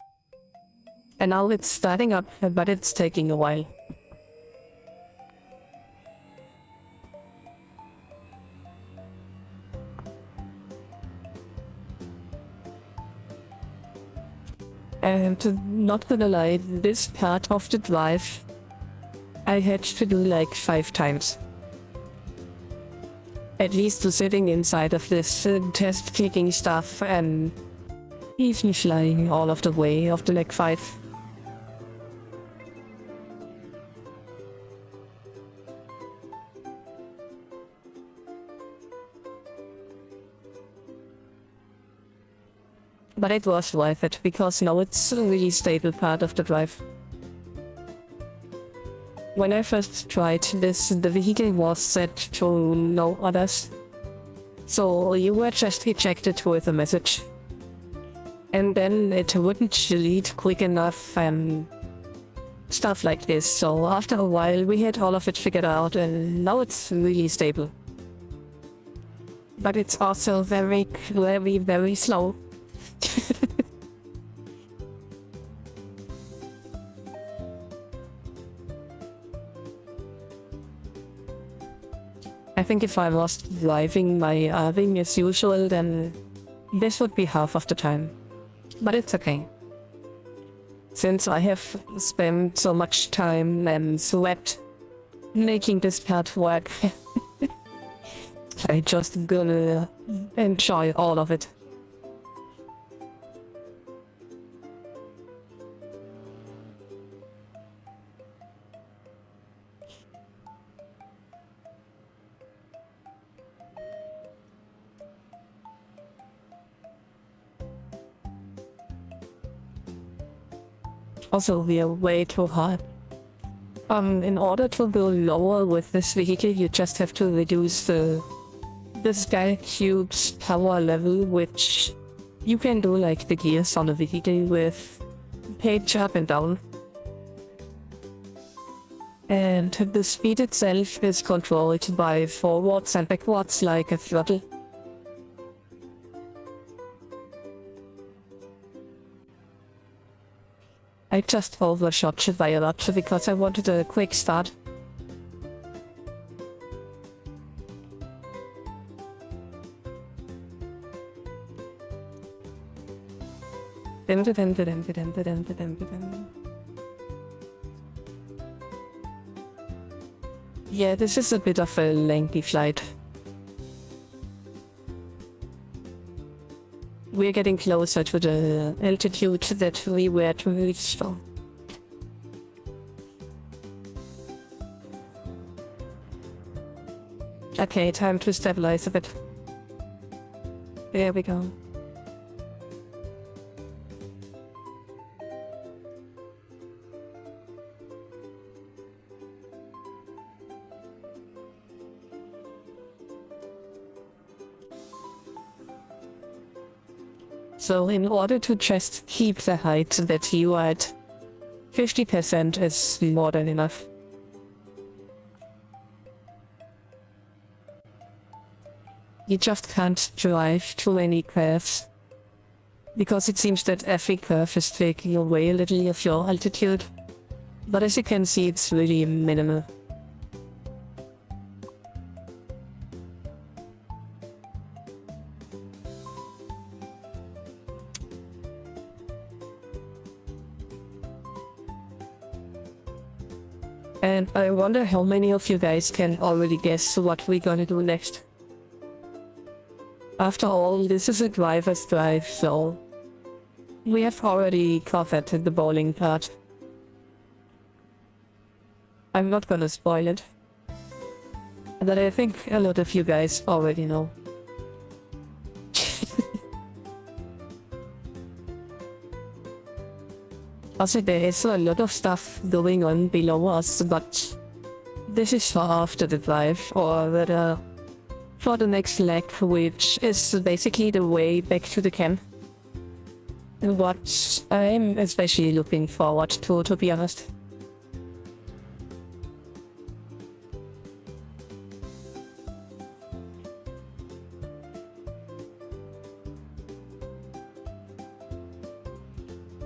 And now it's starting up, but it's taking a while. And not gonna lie, this part of the drive I had to do like 5 times. At least sitting inside of this test clicking stuff and even flying all of the way of the leg 5. But it was worth it, because now it's a really stable part of the drive. When I first tried this, the vehicle was set to no others. So you were just ejected with a message. And then it wouldn't delete quick enough and stuff like this. So after a while we had all of it figured out, and now it's really stable. But it's also very, very, very slow. I think if I was driving my RV as usual, then this would be half of the time. But it's okay. Since I have spent so much time and sweat making this part work, I just gonna enjoy all of it. Also, we are way too hot. In order to go lower with this vehicle, you just have to reduce the sky cube's power level, which you can do like the gears on a vehicle with page up and down. And the speed itself is controlled by forwards and backwards like a throttle. I just overshot by a lot because I wanted a quick start. Yeah, this is a bit of a lengthy flight. We're getting closer to the altitude that we were to reach, so. Okay, time to stabilize a bit. There we go. So in order to just keep the height that you are at, 50% is more than enough. You just can't drive too many curves, because it seems that every curve is taking away a little of your altitude. But as you can see, it's really minimal. And I wonder how many of you guys can already guess what we're gonna do next. After all, this is a driver's drive, so we have already covered the bowling part. I'm not gonna spoil it, but I think a lot of you guys already know. Also, there is a lot of stuff going on below us, but this is for after the drive, or rather for the next leg, which is basically the way back to the camp. What I'm especially looking forward to be honest.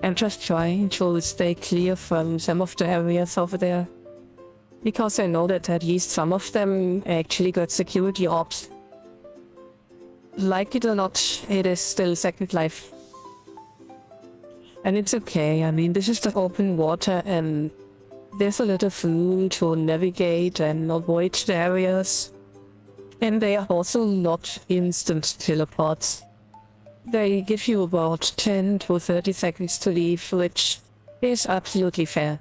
I'm just trying to stay clear from some of the areas over there, because I know that at least some of them actually got security orbs. Like it or not, it is still Second Life. And it's okay, I mean, this is the open water and there's a lot of room to navigate and avoid the areas. And they are also not instant teleports. They give you about 10 to 30 seconds to leave, which is absolutely fair.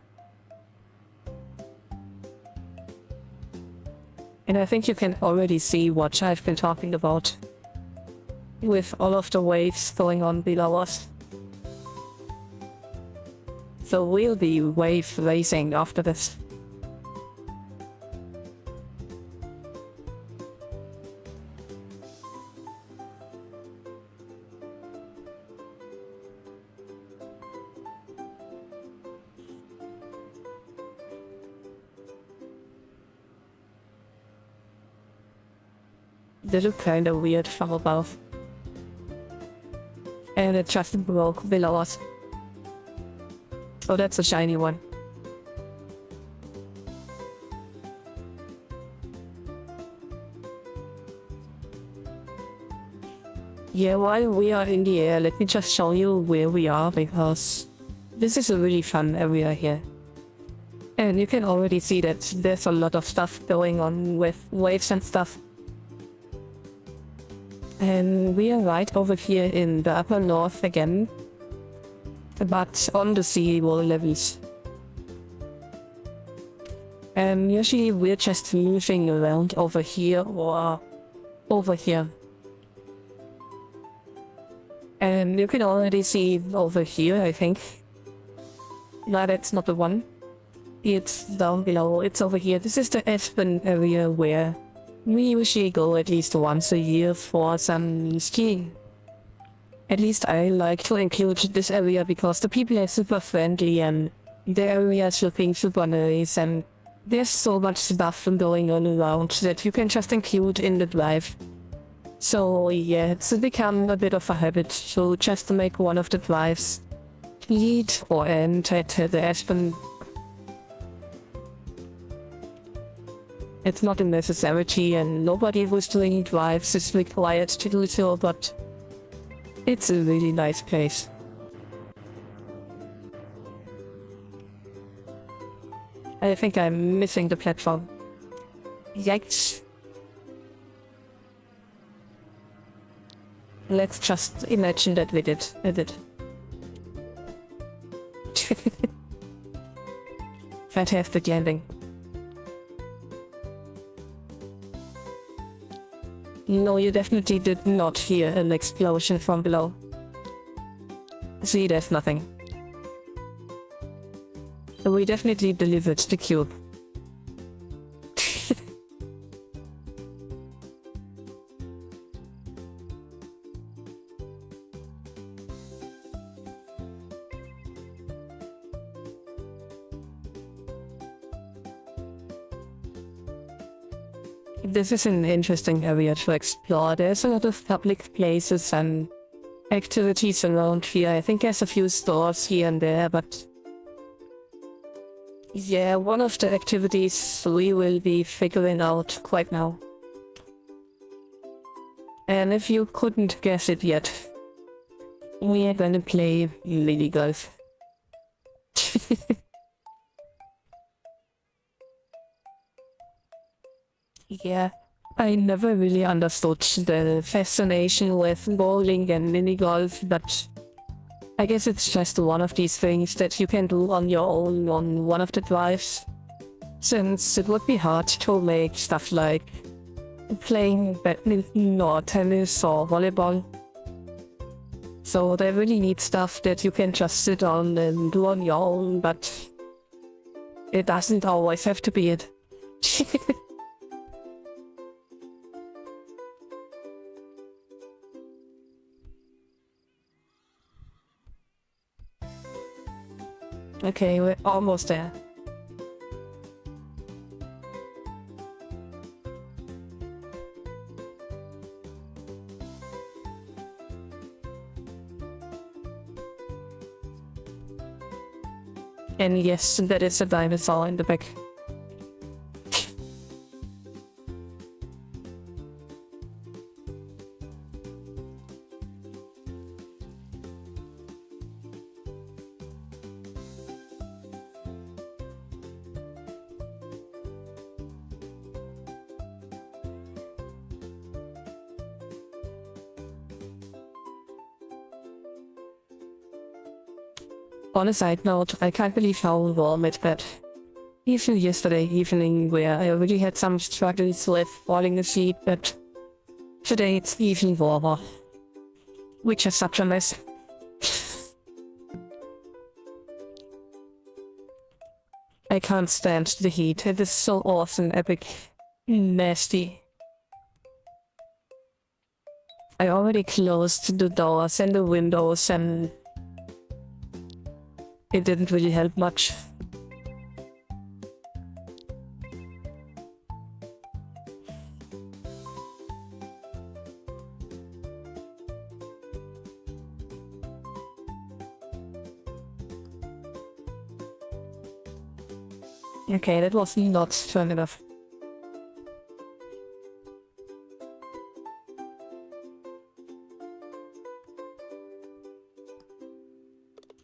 And I think you can already see what I've been talking about. with all of the waves going on below us. So we'll be wave racing after this. They look kind of weird from above. And it just broke below us. Oh, that's a shiny one. Yeah, while we are in the air, let me just show you where we are, because this is a really fun area here. And you can already see that there's a lot of stuff going on with waves and stuff. And we are right over here in the upper north again, but on the sea levels. And usually we're just moving around over here or over here. And you can already see over here, I think. No, that's not the one. It's down below, it's over here. This is the Aspen area where we usually go at least once a year for some skiing. At least I like to include this area because the people are super friendly and the area is looking super nice, and there's so much stuff going on around that you can just include in the drive. So yeah, it's become a bit of a habit to just make one of the drives lead or end at the Aspen. It's not a necessity, and nobody who's doing drives is required to do so, but it's a really nice place. I think I'm missing the platform. Yikes. Let's just imagine that we did. Fantastic landing. No, you definitely did not hear an explosion from below. See, there's nothing. We definitely delivered the cube. This is an interesting area to explore. There's a lot of public places and activities around here. I think there's a few stores here and there, but yeah, one of the activities we will be figuring out quite now. And if you couldn't guess it yet, we are gonna play mini golf. Yeah, I never really understood the fascination with bowling and mini golf, but I guess it's just one of these things that you can do on your own on one of the drives, since it would be hard to make stuff like playing badminton or tennis or volleyball. So they really need stuff that you can just sit on and do on your own, but it doesn't always have to be it. Okay, we're almost there. And yes, there is a dinosaur in the back. On a side note, I can't believe how warm it got. Even yesterday evening, where I already had some struggles with falling asleep, but today it's even warmer. which is such a mess. I can't stand the heat. It is so awesome, epic, nasty. I already closed the doors and the windows and it didn't really help much. Okay, that was not strong enough.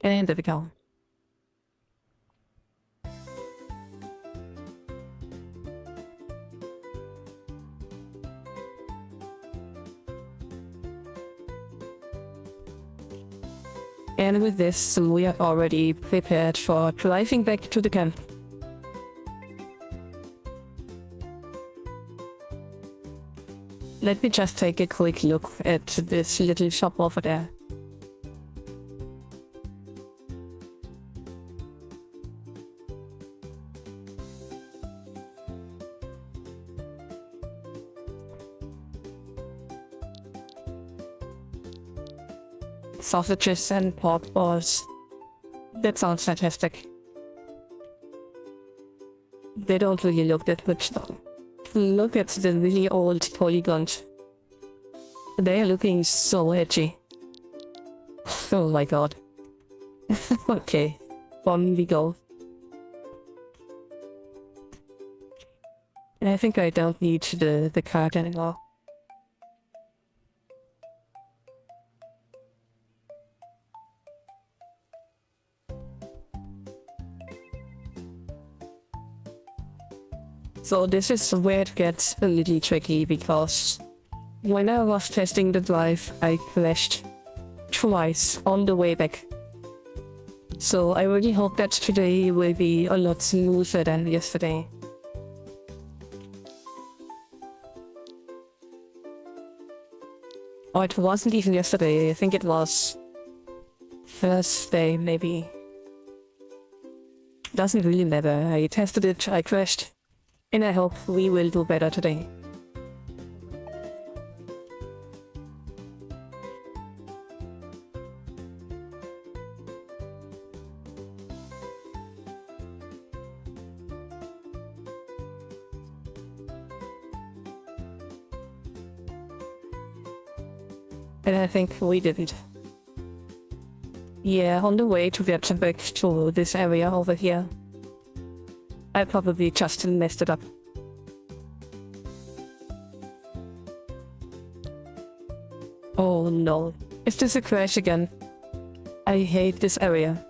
And there we go. And with this, we are already prepared for driving back to the camp. Let me just take a quick look at this little shop over there. Sausages and pork balls. That sounds fantastic. They don't really look that good though. Look at the really old polygons. They are looking so edgy. Oh my god. Okay, on we go. And I think I don't need the card anymore. So this is where it gets a little tricky because when I was testing the drive, I crashed twice on the way back. So I really hope that today will be a lot smoother than yesterday. Or it wasn't even yesterday, I think it was Thursday maybe. Doesn't really matter, I tested it, I crashed. And I hope we will do better today. And I think we didn't. Yeah, on the way to get back to this area over here. I probably just messed it up. Oh no. Is this a crash again? I hate this area.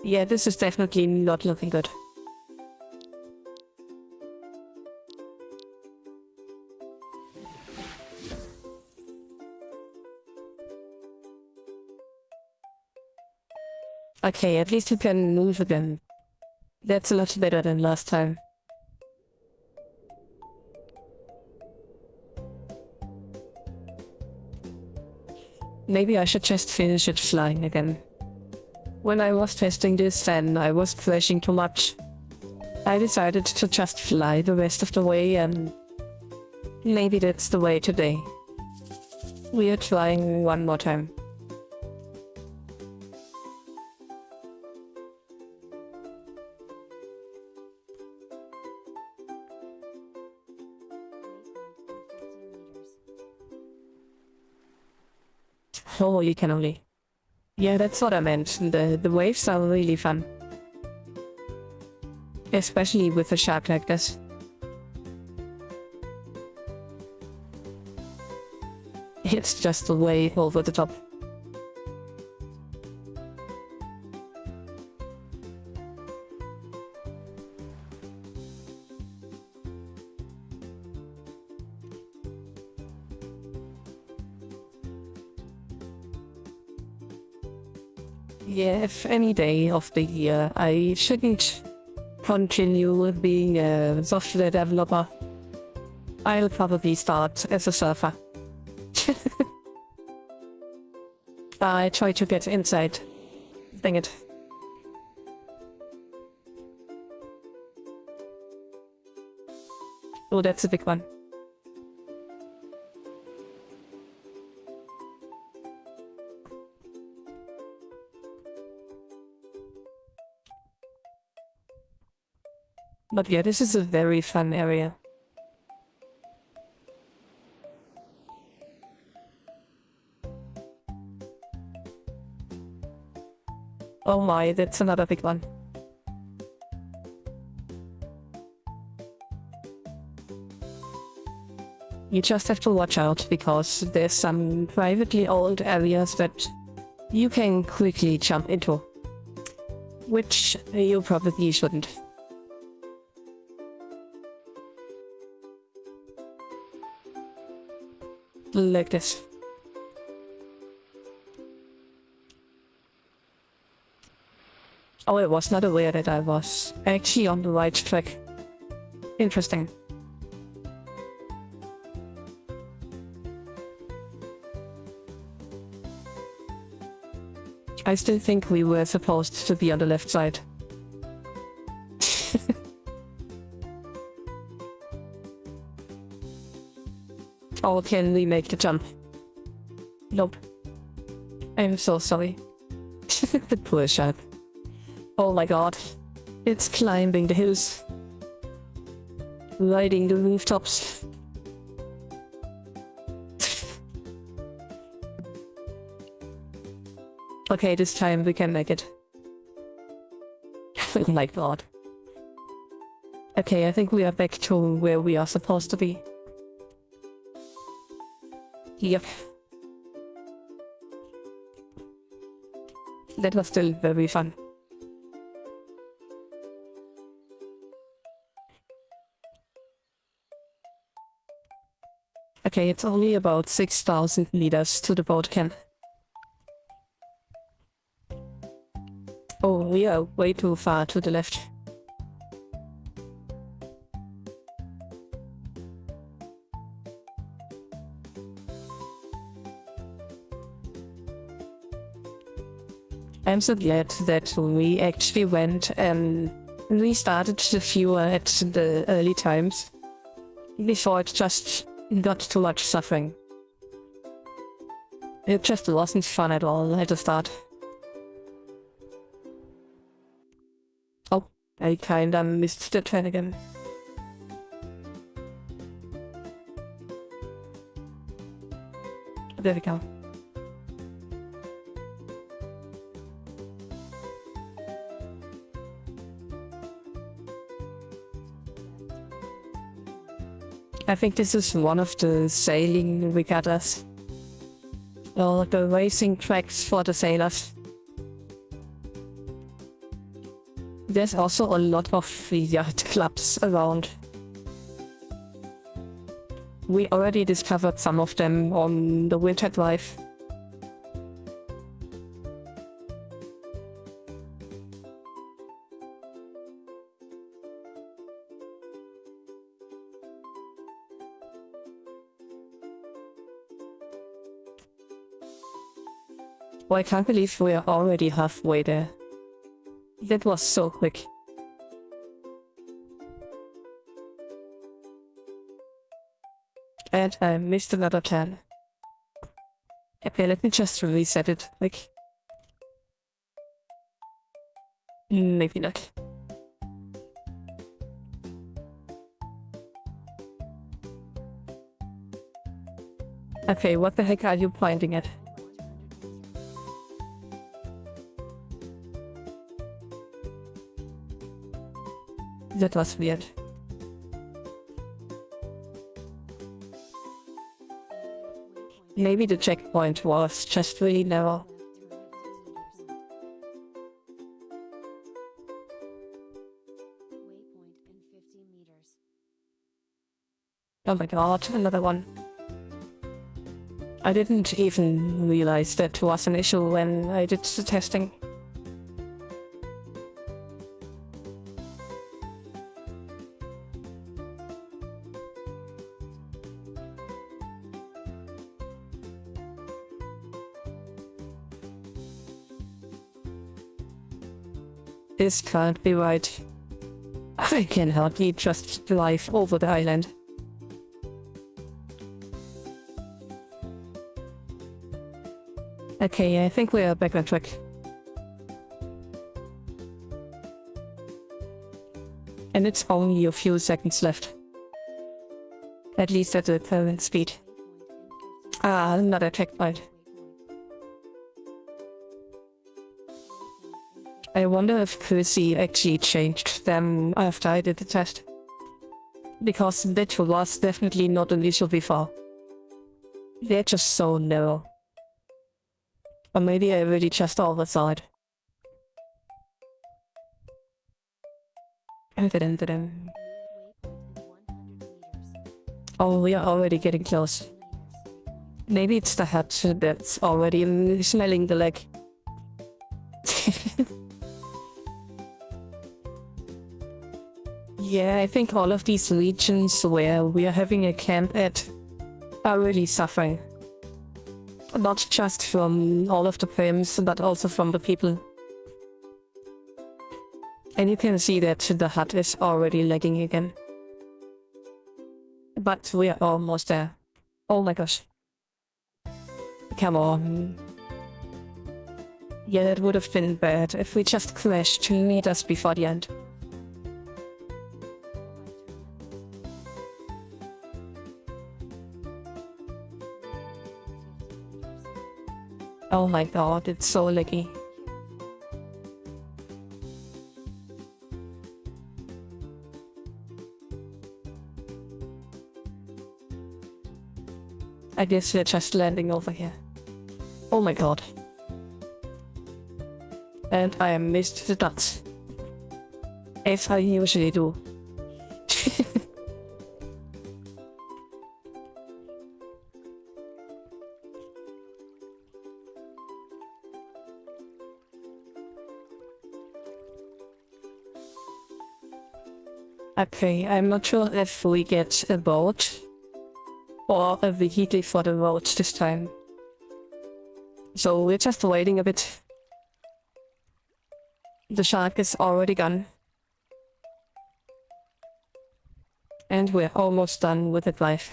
Yeah, this is definitely not looking good. Okay, at least you can move again. That's a lot better than last time. Maybe I should just finish it flying again. When I was testing this and I was crashing too much, I decided to just fly the rest of the way, and maybe that's the way today. We are trying one more time. Oh, you can only. Yeah, that's what I meant. The waves are really fun. Especially with a shark like this. It's just way over the top. Yeah, if any day of the year I shouldn't continue being a software developer, I'll probably start as a surfer. I try to get inside. Dang it. Oh, that's a big one. But yeah, this is a very fun area. Oh my, that's another big one. You just have to watch out because there's some privately owned areas that you can quickly jump into. Which you probably shouldn't. Like this. Oh, it was not aware that I was actually on the right track. Interesting. I still think we were supposed to be on the left side. Oh, can we make the jump? Nope. I'm so sorry. The poor shark. Oh my god. It's climbing the hills. Riding the rooftops. Okay, this time we can make it. Oh my god. Okay, I think we are back to where we are supposed to be. Yep. That was still very fun. Okay, it's only about 6,000 meters to the boat camp. Oh, we are way too far to the left. I'm so glad that we actually went and restarted the viewer at the early times before it just got too much suffering. It just wasn't fun at all at the start. Oh, I kinda missed the turn again. There we go. I think this is one of the sailing regattas. Or the racing tracks for the sailors. There's also a lot of yacht clubs around. We already discovered some of them on the winter drive. Oh, I can't believe we're already halfway there. That was so quick. And I missed another turn. Okay, let me just reset it, like... Maybe not. Okay, what the heck are you pointing at? That was weird. Maybe the checkpoint was just really narrow. Waypoint in 50 meters. Oh my god, another one. I didn't even realize that was an issue when I did the testing. This can't be right. I can hardly just drive over the island. Okay, I think we are back on track. And it's only a few seconds left. At least at the current speed. Ah, another checkpoint. I wonder if Percy actually changed them after I did the test. Because that was definitely not an issue before. They're just so narrow. Or maybe I really just oversaw it. Oh, we are already getting close. Maybe it's the hat that's already smelling the leg. Yeah, I think all of these regions where we are having a camp at are really suffering. Not just from all of the frames, but also from the people. And you can see that the hut is already lagging again. But we are almost there. Oh my gosh. Come on. Yeah, it would have been bad if we just crashed 2 meters before the end. Oh my god, it's so laggy. I guess we're just landing over here. Oh my god. And I missed the dots. As I usually do. Okay, I'm not sure if we get a boat or a vehicle for the road this time. So we're just waiting a bit. The shark is already gone. And we're almost done with the drive.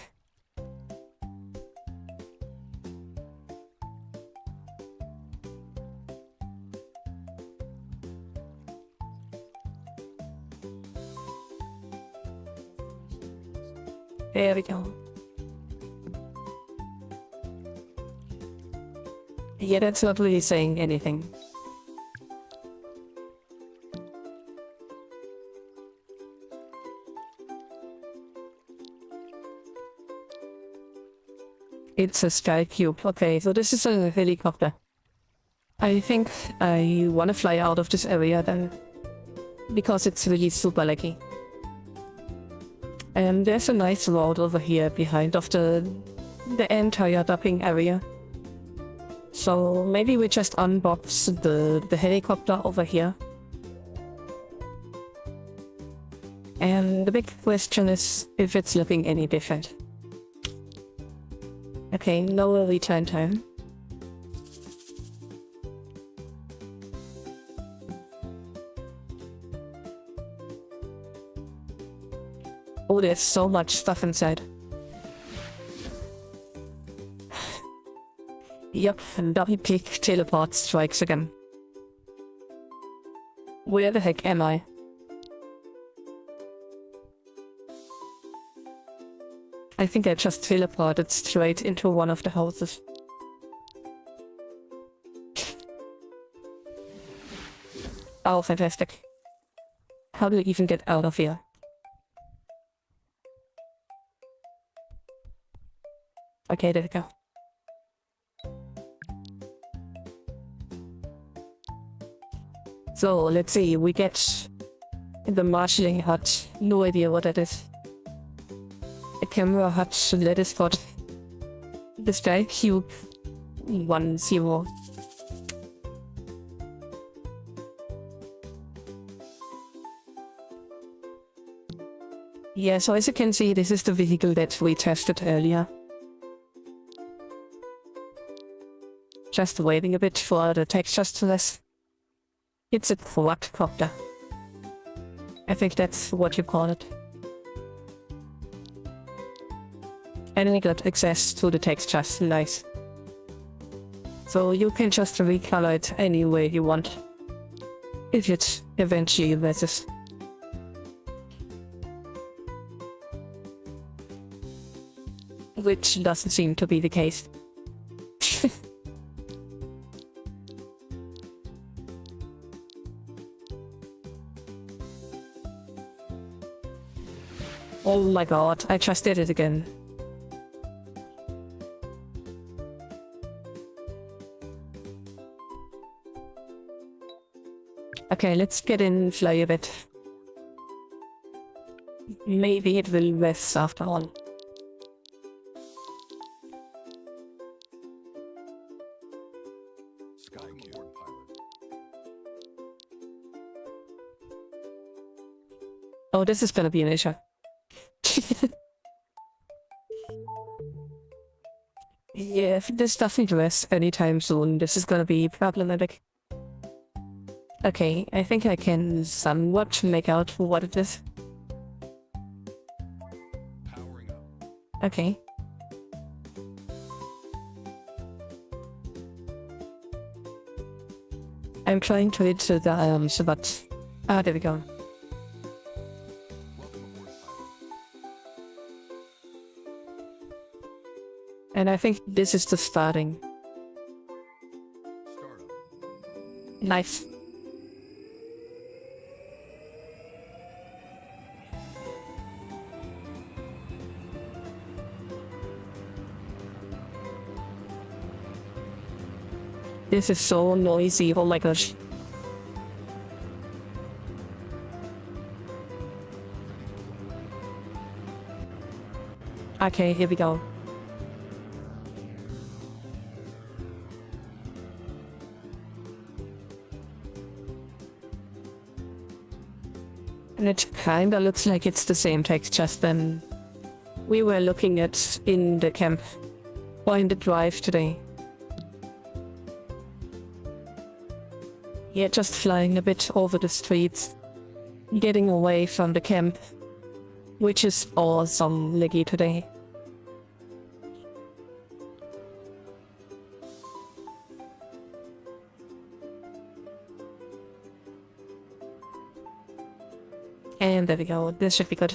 There we go. Yeah, that's not really saying anything. It's a sky cube. Okay, so this is a helicopter. I think I want to fly out of this area then. Because it's really super laggy. And there's a nice road over here behind of the entire docking area. So maybe we just unbox the helicopter over here. And the big question is if it's looking any different. Okay, no return time. Oh, there's so much stuff inside. Yep, and double click teleport strikes again. Where the heck am I? I think I just teleported straight into one of the houses. Oh, fantastic. How do we even get out of here? Okay, there we go. So, let's see, we get the marshalling hut. No idea what that is. A camera hut, that is what the sky cube 10. Yeah, so as you can see, this is the vehicle that we tested earlier. Just waiting a bit for the textures to less. It's a quadcopter. I think that's what you call it. And we got access to the textures, nice. So you can just recolor it any way you want. If it eventually messes. Which doesn't seem to be the case. Oh my god, I just did it again. Okay, let's get in fly a bit. Maybe it will mess after all. Oh, this is gonna be an issue. Yeah, if this doesn't dress anytime soon, this is gonna be problematic. Okay, I think I can somewhat make out what it is. Okay. I'm trying to reach the arms, but... Ah, there we go. And I think this is the starting. Nice. This is so noisy, oh my gosh. Okay, here we go. And it kinda looks like it's the same text just than we were looking at in the camp or in the drive today. Yeah, just flying a bit over the streets, getting away from the camp, which is awesome leggy today. And there we go, this should be good.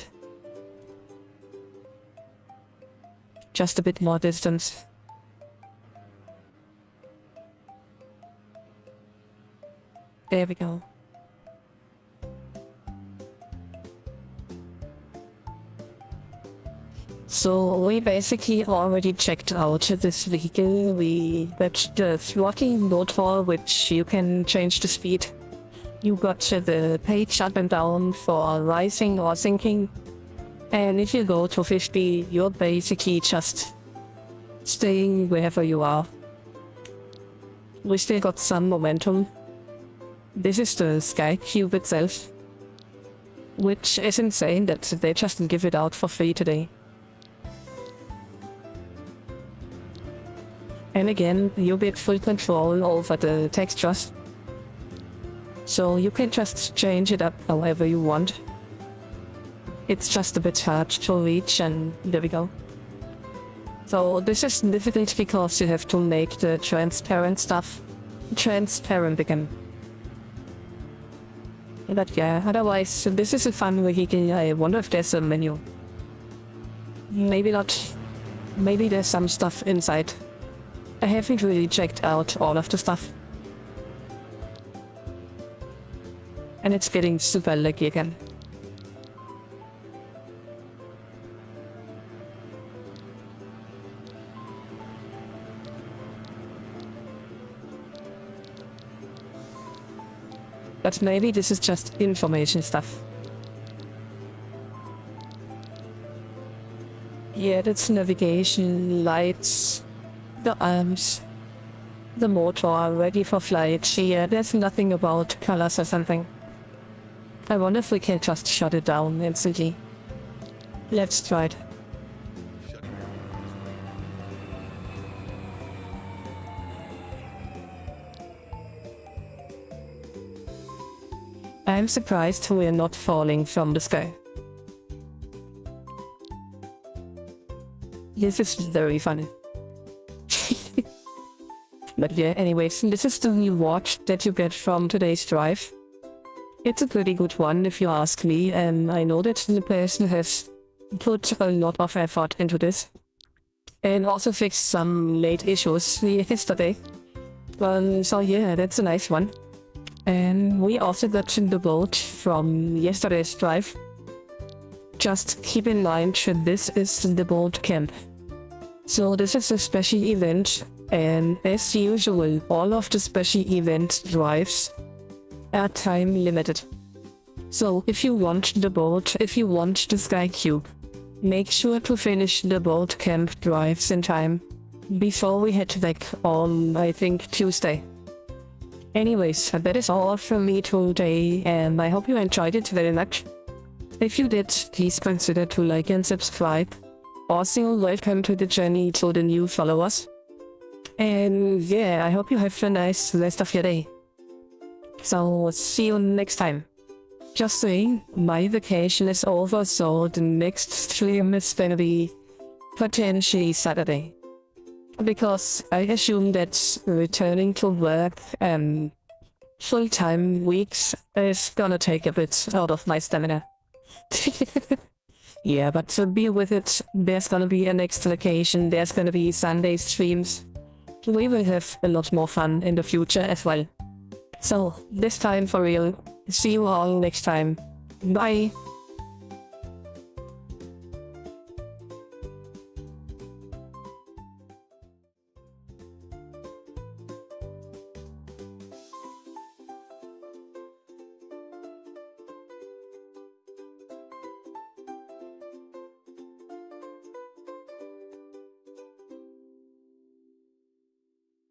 Just a bit more distance. There we go. So we basically already checked out this vehicle. We got the throttle motor, which you can change the speed. You got the page up and down for rising or sinking. And if you go to 50, you're basically just staying wherever you are. We still got some momentum. This is the Sky Cube itself, which is insane that they just give it out for free today. And again, you get full control over the textures, so you can just change it up however you want. It's just a bit hard to reach, and there we go. So this is difficult because you have to make the transparent stuff transparent again. But yeah, otherwise, this is a fun vehicle. I wonder if there's a menu. Maybe not. Maybe there's some stuff inside. I haven't really checked out all of the stuff. And it's getting super laggy again. But maybe this is just information stuff. Yeah, that's navigation, lights, the arms, the motor ready for flight. Yeah, there's nothing about colors or something. I wonder if we can just shut it down instantly. Let's try it. I'm surprised we're not falling from the sky. This is very funny. But yeah, anyways, this is the reward that you get from today's drive. It's a pretty good one if you ask me, and I know that the person has put a lot of effort into this. And also fixed some late issues yesterday. So yeah, that's a nice one. And we also got the boat from yesterday's drive. Just keep in mind that this is the boat camp. So this is a special event, and as usual, all of the special event drives are time limited. So if you want the boat, if you want the Sky Cube, make sure to finish the boat camp drives in time before we head back on, I think, Tuesday. Anyways, that is all from me today, and I hope you enjoyed it very much. If you did, please consider to like and subscribe. Also, welcome to the journey to the new followers. And yeah, I hope you have a nice rest of your day. So, see you next time. Just saying, my vacation is over, so the next stream is gonna be potentially Saturday. Because I assume that returning to work and full-time weeks is gonna take a bit out of my stamina. Yeah, but to be with it, there's gonna be a next vacation, there's gonna be Sunday streams. We will have a lot more fun in the future as well. So, this time for real. See you all next time. Bye!